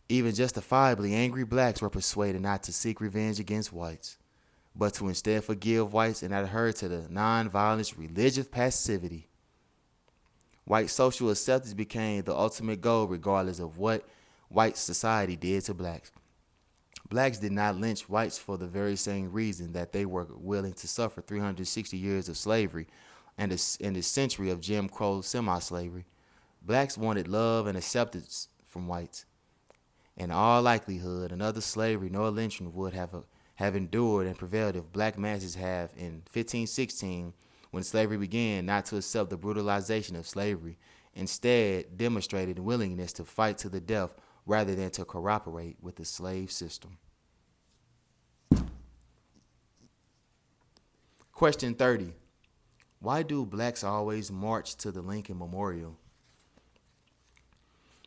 Even justifiably angry blacks were persuaded not to seek revenge against whites, but to instead forgive whites and adhere to the nonviolent religious passivity. White social acceptance became the ultimate goal regardless of what white society did to blacks. Blacks did not lynch whites for the very same reason that they were willing to suffer 360 years of slavery and a century of Jim Crow semi-slavery. Blacks wanted love and acceptance from whites. In all likelihood, another slavery nor lynching would have endured and prevailed if black masses have, in 1516, when slavery began, not to accept the brutalization of slavery, instead demonstrated willingness to fight to the death rather than to cooperate with the slave system. Question 30. Why do blacks always march to the Lincoln Memorial?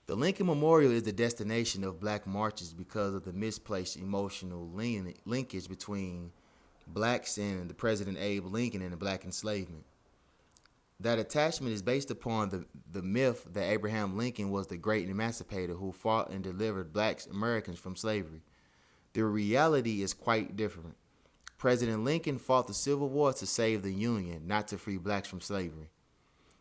The Lincoln Memorial is the destination of black marches because of the misplaced emotional linkage between blacks and the President Abe Lincoln and the black enslavement. That attachment is based upon the myth that Abraham Lincoln was the great emancipator who fought and delivered black Americans from slavery. The reality is quite different. President Lincoln fought the Civil War to save the Union, not to free blacks from slavery.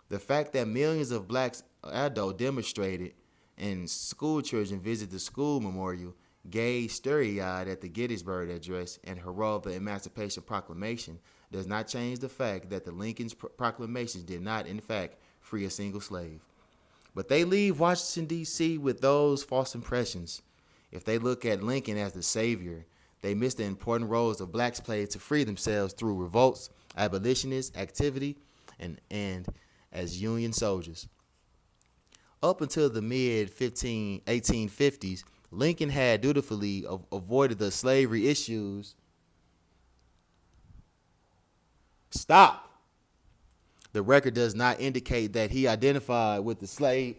The fact that millions of blacks adults demonstrated and school children visited the school memorial, gazed starry-eyed at the Gettysburg Address and heralded the Emancipation Proclamation does not change the fact that the Lincoln's proclamations did not, in fact, free a single slave. But they leave Washington, D.C. with those false impressions. If they look at Lincoln as the savior, they miss the important roles of blacks played to free themselves through revolts, abolitionist activity, and as Union soldiers. Up until the mid-1850s, Lincoln had dutifully avoided the slavery issues. Stop. The record does not indicate that he identified with the slave,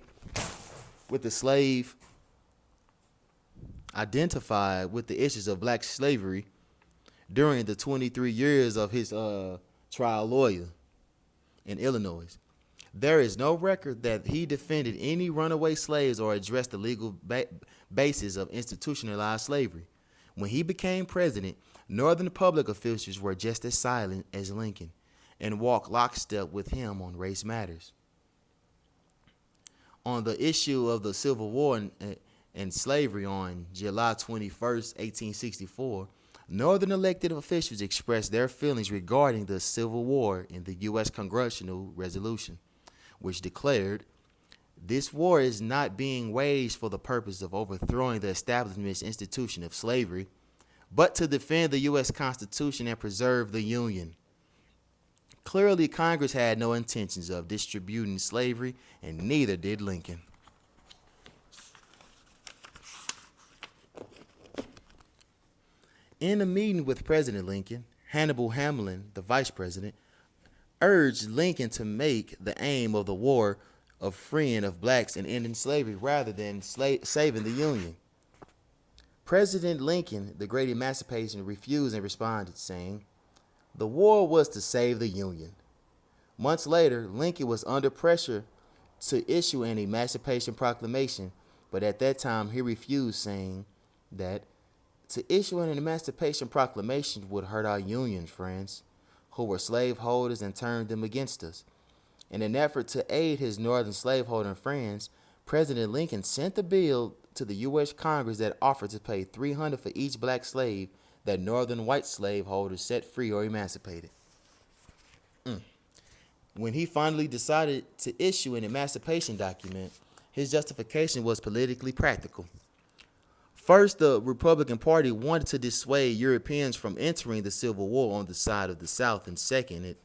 identified with the issues of black slavery during the 23 years of his trial lawyer in Illinois. There is no record that he defended any runaway slaves or addressed the legal basis of institutionalized slavery. When he became president, Northern public officials were just as silent as Lincoln and walked lockstep with him on race matters. On the issue of the Civil War and slavery on July 21st, 1864, Northern elected officials expressed their feelings regarding the Civil War in the U.S. Congressional Resolution, which declared, "This war is not being waged for the purpose of overthrowing the establishment institution of slavery, but to defend the U.S. Constitution and preserve the Union." Clearly, Congress had no intentions of distributing slavery, and neither did Lincoln. In a meeting with President Lincoln, Hannibal Hamlin, the vice president, urged Lincoln to make the aim of the war of freeing of blacks and ending slavery rather than saving the Union. President Lincoln, the Great Emancipation, refused and responded, saying, "The war was to save the Union." Months later, Lincoln was under pressure to issue an Emancipation Proclamation, but at that time he refused, saying that to issue an Emancipation Proclamation would hurt our Union friends, who were slaveholders, and turn them against us. In an effort to aid his northern slaveholding friends, President Lincoln sent a bill to the U.S. Congress that offered to pay $300 for each black slave that northern white slaveholders set free or emancipated. When he finally decided to issue an emancipation document, his justification was politically practical. First, the Republican Party wanted to dissuade Europeans from entering the Civil War on the side of the South, and second, it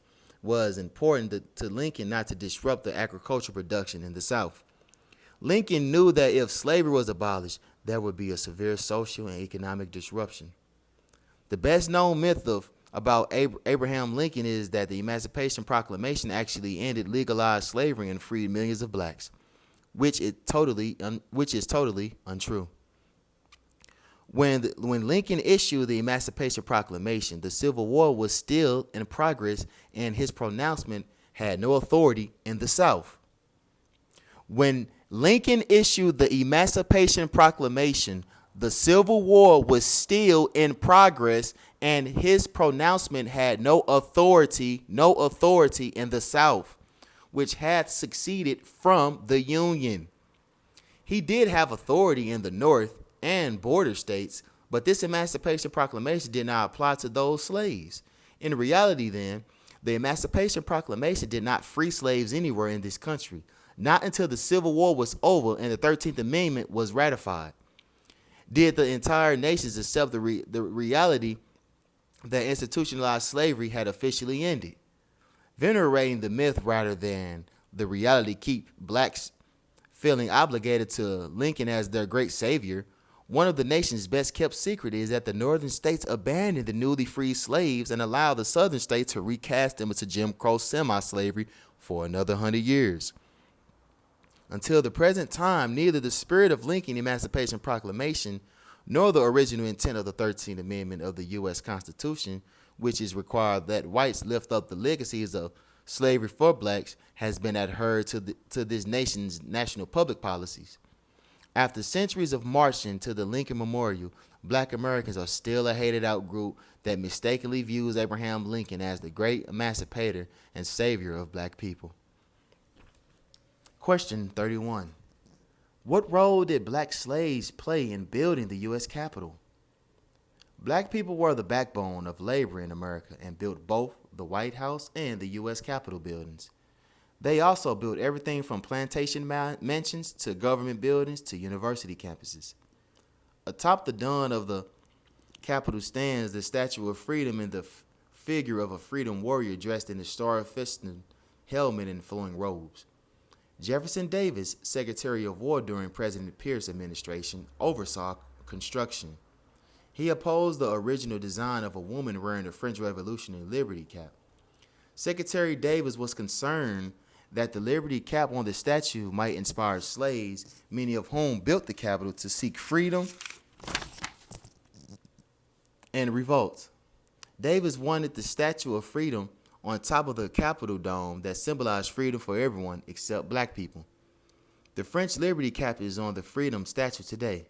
was important to Lincoln not to disrupt the agricultural production in the South. Lincoln knew that if slavery was abolished, there would be a severe social and economic disruption. The best known myth about Abraham Lincoln is that the Emancipation Proclamation actually ended legalized slavery and freed millions of blacks, which is totally untrue. When Lincoln issued the Emancipation Proclamation, the Civil War was still in progress, and his pronouncement had no authority in the South. When Lincoln issued the Emancipation Proclamation, the Civil War was still in progress, and his pronouncement had no authority in the South, which had seceded from the Union. He did have authority in the North and border states, but this Emancipation Proclamation did not apply to those slaves. In reality, then, the Emancipation Proclamation did not free slaves anywhere in this country, not until the Civil War was over and the 13th Amendment was ratified. Did the entire nation accept the reality that institutionalized slavery had officially ended? Venerating the myth rather than the reality keep blacks feeling obligated to Lincoln as their great savior. One of the nation's best kept secrets is that the northern states abandoned the newly freed slaves and allowed the southern states to recast them into Jim Crow semi-slavery for another 100 years. Until the present time, neither the spirit of Lincoln Emancipation Proclamation nor the original intent of the 13th Amendment of the U.S. Constitution, which is required that whites lift up the legacies of slavery for blacks, has been adhered to this nation's national public policies. After centuries of marching to the Lincoln Memorial, black Americans are still a hated out group that mistakenly views Abraham Lincoln as the great emancipator and savior of black people. Question 31. What role did black slaves play in building the U.S. Capitol? Black people were the backbone of labor in America and built both the White House and the U.S. Capitol buildings. They also built everything from plantation mansions to government buildings to university campuses. Atop the dome of the Capitol stands the Statue of Freedom in the figure of a freedom warrior dressed in a star-festooned helmet and flowing robes. Jefferson Davis, Secretary of War during President Pierce's administration, oversaw construction. He opposed the original design of a woman wearing the French Revolutionary Liberty Cap. Secretary Davis was concerned that the Liberty Cap on the statue might inspire slaves, many of whom built the Capitol to seek freedom and revolt. Davis wanted the Statue of Freedom on top of the Capitol dome that symbolized freedom for everyone except black people. The French Liberty Cap is on the Freedom statue today.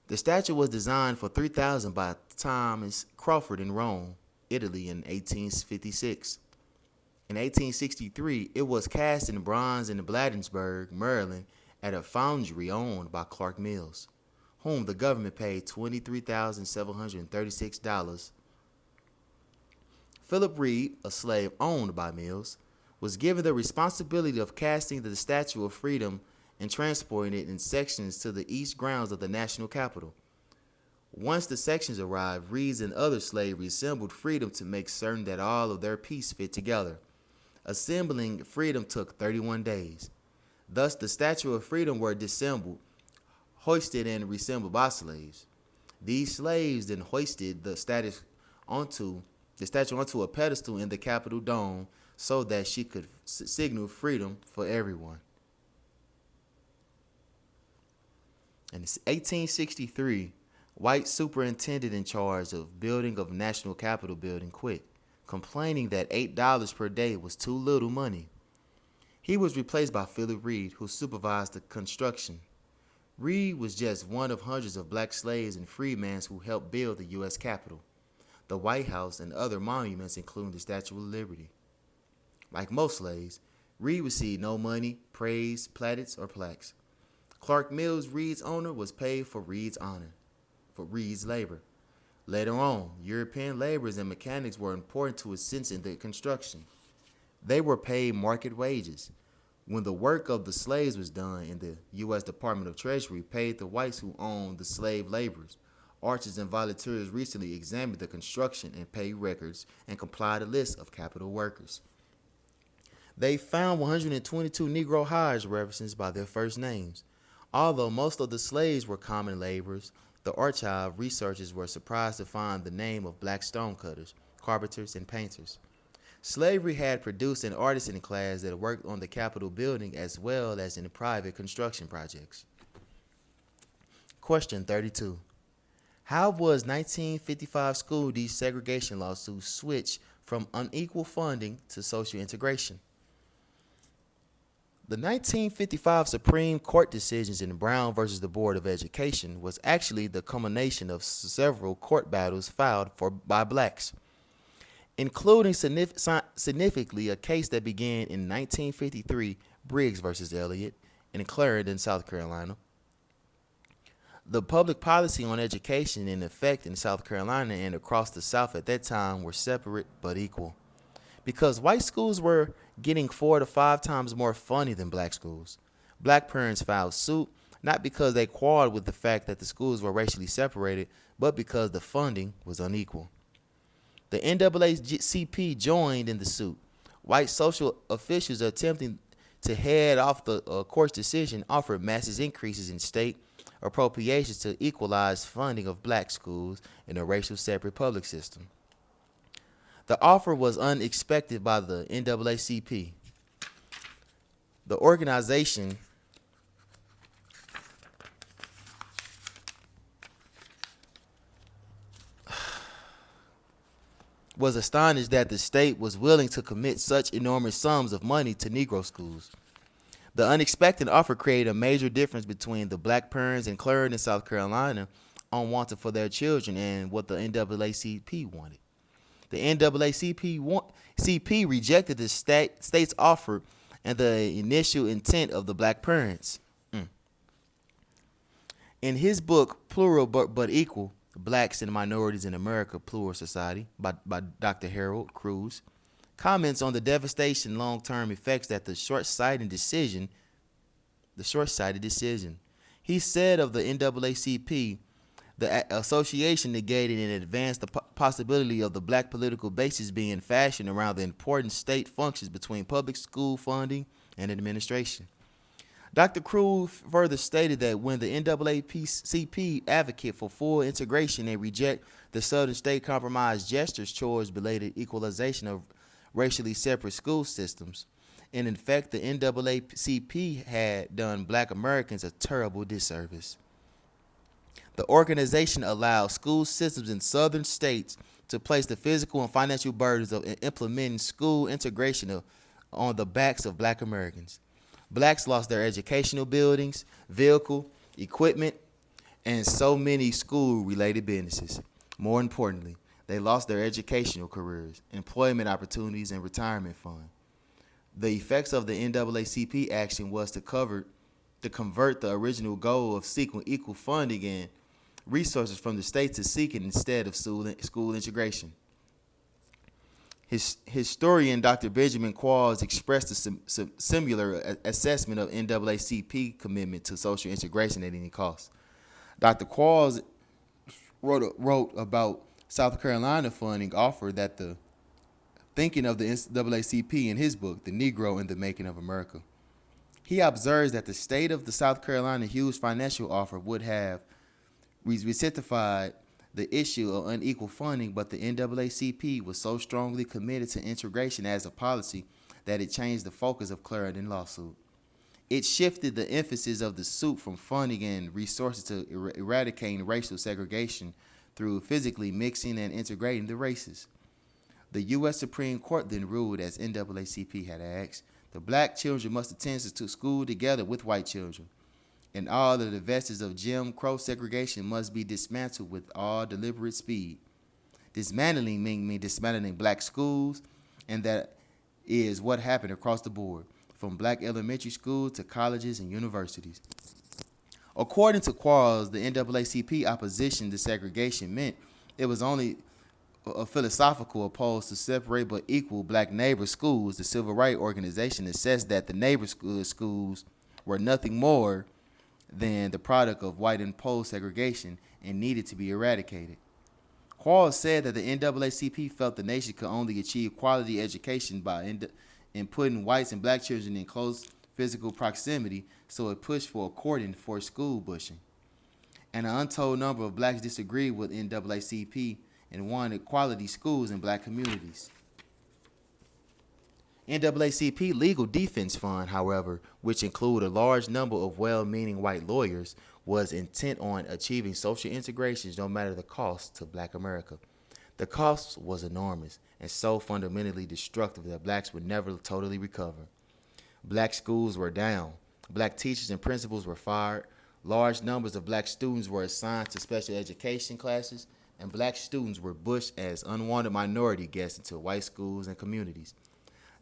The statue was designed for $3,000 by Thomas Crawford in Rome, Italy in 1856. In 1863, it was cast in bronze in Bladensburg, Maryland, at a foundry owned by Clark Mills, whom the government paid $23,736. Philip Reed, a slave owned by Mills, was given the responsibility of casting the Statue of Freedom and transporting it in sections to the east grounds of the national capital. Once the sections arrived, Reeds and other slaves reassembled Freedom to make certain that all of their piece fit together. Assembling Freedom took 31 days. Thus, the Statue of Freedom were disassembled, hoisted, and reassembled by slaves. These slaves then hoisted the statue onto a pedestal in the Capitol dome so that she could signal freedom for everyone. In 1863, white superintendent in charge of building of National Capitol building quit, complaining that $8 per day was too little money. He was replaced by Philip Reed, who supervised the construction. Reed was just one of hundreds of black slaves and freedmen who helped build the U.S. Capitol, the White House, and other monuments, including the Statue of Liberty. Like most slaves, Reed received no money, praise, plaudits, or plaques. Clark Mills, Reed's owner, was paid for Reed's labor. Later on, European laborers and mechanics were important to assist in the construction. They were paid market wages. When the work of the slaves was done, in the U.S. Department of Treasury paid the whites who owned the slave laborers. Archers and volunteers recently examined the construction and paid records and compiled a list of Capitol workers. They found 122 Negro hires referenced by their first names. Although most of the slaves were common laborers, the archive researchers were surprised to find the name of black stonecutters, carpenters, and painters. Slavery had produced an artisan class that worked on the Capitol building as well as in private construction projects. Question 32. How was 1955 school desegregation lawsuit switched from unequal funding to social integration? The 1955 Supreme Court decisions in Brown versus the Board of Education was actually the culmination of several court battles filed by blacks, including significantly a case that began in 1953, Briggs versus Elliott, in Clarendon, South Carolina. The public policy on education in effect in South Carolina and across the South at that time were separate but equal, because white schools were getting 4 to 5 times more funding than black schools. Black parents filed suit, not because they quarreled with the fact that the schools were racially separated, but because the funding was unequal. The NAACP joined in the suit. White social officials attempting to head off the court's decision offered massive increases in state appropriations to equalize funding of black schools in a racial separate public system. The offer was unexpected by the NAACP. The organization was astonished that the state was willing to commit such enormous sums of money to Negro schools. The unexpected offer created a major difference between the black parents in Clarendon, South Carolina, unwanted for their children and what the NAACP wanted. The NAACP rejected the state's offer and the initial intent of the black parents. In his book, Plural but Equal, Blacks and Minorities in America, Plural Society, by Dr. Harold Cruz, comments on the devastation long-term effects that the short-sighted decision. He said of the NAACP, the association negated and advanced the possibility of the black political basis being fashioned around the important state functions between public school funding and administration. Dr. Cruz further stated that when the NAACP advocate for full integration and reject the Southern State Compromise gestures towards belated equalization of racially separate school systems, and in fact the NAACP had done black Americans a terrible disservice. The organization allows school systems in southern states to place the physical and financial burdens of implementing school integration on the backs of black Americans. Blacks lost their educational buildings, vehicle, equipment, and so many school-related businesses. More importantly, they lost their educational careers, employment opportunities, and retirement fund. The effects of the NAACP action was to convert the original goal of seeking equal funding and resources from the state to seeking instead of school integration. Historian Dr. Benjamin Qualls expressed a similar assessment of NAACP commitment to social integration at any cost. Dr. Qualls wrote about South Carolina funding offered that the thinking of the NAACP in his book, The Negro in the Making of America. He observes that the state of the South Carolina huge financial offer would have rectified the issue of unequal funding, but the NAACP was so strongly committed to integration as a policy that it changed the focus of Clarendon lawsuit. It shifted the emphasis of the suit from funding and resources to eradicating racial segregation through physically mixing and integrating the races. The U.S. Supreme Court then ruled, as NAACP had asked, the black children must attend to school together with white children, and all of the vestiges of Jim Crow segregation must be dismantled with all deliberate speed. Dismantling means dismantling black schools, and that is what happened across the board, from black elementary schools to colleges and universities. According to Qualls, the NAACP opposition to segregation meant it was only a philosophical opposed to separate but equal black neighbor schools. The civil rights organization assessed that the neighbor schools were nothing more than the product of white imposed segregation and needed to be eradicated. Qualls said that the NAACP felt the nation could only achieve quality education by in putting whites and black children in close physical proximity, so it pushed for a cordon for school bushing. And an untold number of blacks disagreed with NAACP and wanted quality schools in black communities. NAACP Legal Defense Fund, however, which included a large number of well-meaning white lawyers, was intent on achieving social integration no matter the cost to black America. The cost was enormous and so fundamentally destructive that blacks would never totally recover. Black schools were down, black teachers and principals were fired, large numbers of black students were assigned to special education classes, and black students were bushed as unwanted minority guests into white schools and communities.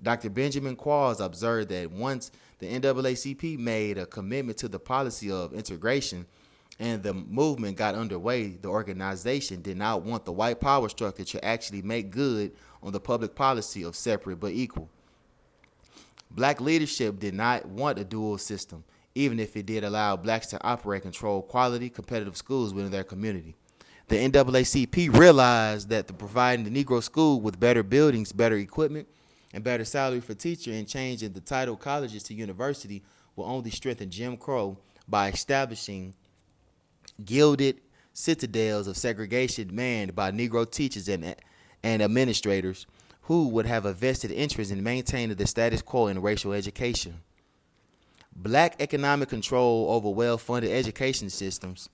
Dr. Benjamin Qualls observed that once the NAACP made a commitment to the policy of integration and the movement got underway, the organization did not want the white power structure to actually make good on the public policy of separate but equal. Black leadership did not want a dual system, even if it did allow blacks to operate and control quality, competitive schools within their community. The NAACP realized that providing the Negro school with better buildings, better equipment, and better salary for teachers and changing the title colleges to university will only strengthen Jim Crow by establishing gilded citadels of segregation manned by Negro teachers and administrators who would have a vested interest in maintaining the status quo in racial education. Black economic control over well-funded education systems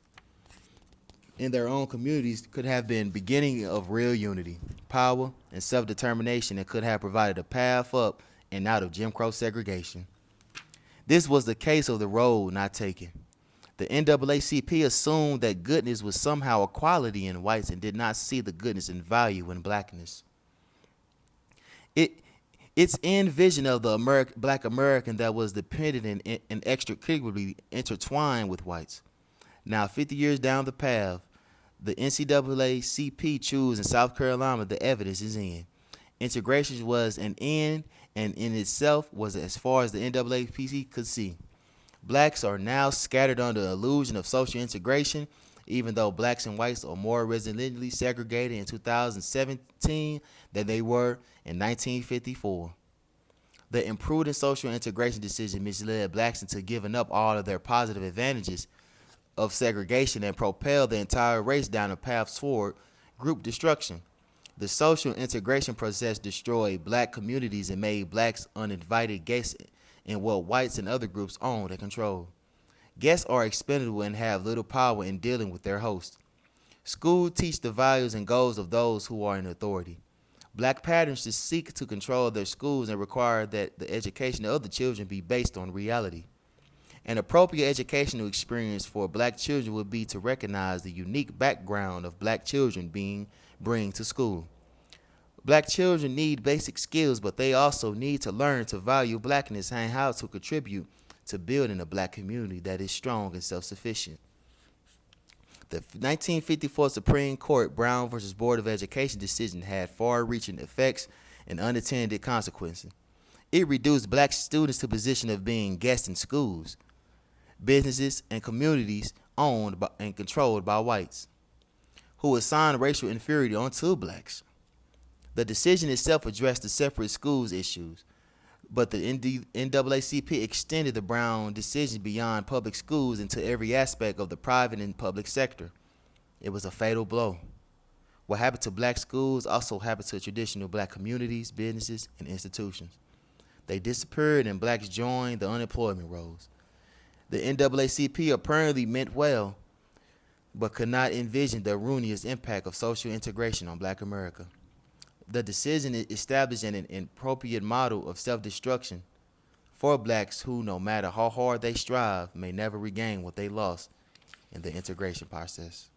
in their own communities could have been beginning of real unity, power, and self-determination, and could have provided a path up and out of Jim Crow segregation. This was the case of the road not taken. The NAACP assumed that goodness was somehow a quality in whites and did not see the goodness and value in blackness. Its end vision of the black American that was dependent and inextricably intertwined with whites. Now, 50 years down the path, the NAACP chose in South Carolina, the evidence is in. Integration was an end and in itself was as far as the NAACP could see. Blacks are now scattered under the illusion of social integration, even though blacks and whites are more resolutely segregated in 2017 than they were in 1954. The imprudent social integration decision misled blacks into giving up all of their positive advantages of segregation and propelled the entire race down a path toward group destruction. The social integration process destroyed black communities and made blacks uninvited guests in what whites and other groups owned and controlled. Guests are expendable and have little power in dealing with their host. Schools teach the values and goals of those who are in authority. Black parents just seek to control their schools and require that the education of the children be based on reality. An appropriate educational experience for black children would be to recognize the unique background of black children bring to school. Black children need basic skills, but they also need to learn to value blackness and how to contribute to building a black community that is strong and self-sufficient. The 1954 Supreme Court Brown versus Board of Education decision had far-reaching effects and unintended consequences. It reduced black students to a position of being guests in schools, businesses, and communities owned by, and controlled by whites, who assigned racial inferiority onto blacks. The decision itself addressed the separate schools issues, but the NAACP extended the Brown decision beyond public schools into every aspect of the private and public sector. It was a fatal blow. What happened to black schools also happened to traditional black communities, businesses, and institutions. They disappeared and blacks joined the unemployment rolls. The NAACP apparently meant well, but could not envision the erroneous impact of social integration on black America. The decision established an inappropriate model of self-destruction for blacks who, no matter how hard they strive, may never regain what they lost in the integration process.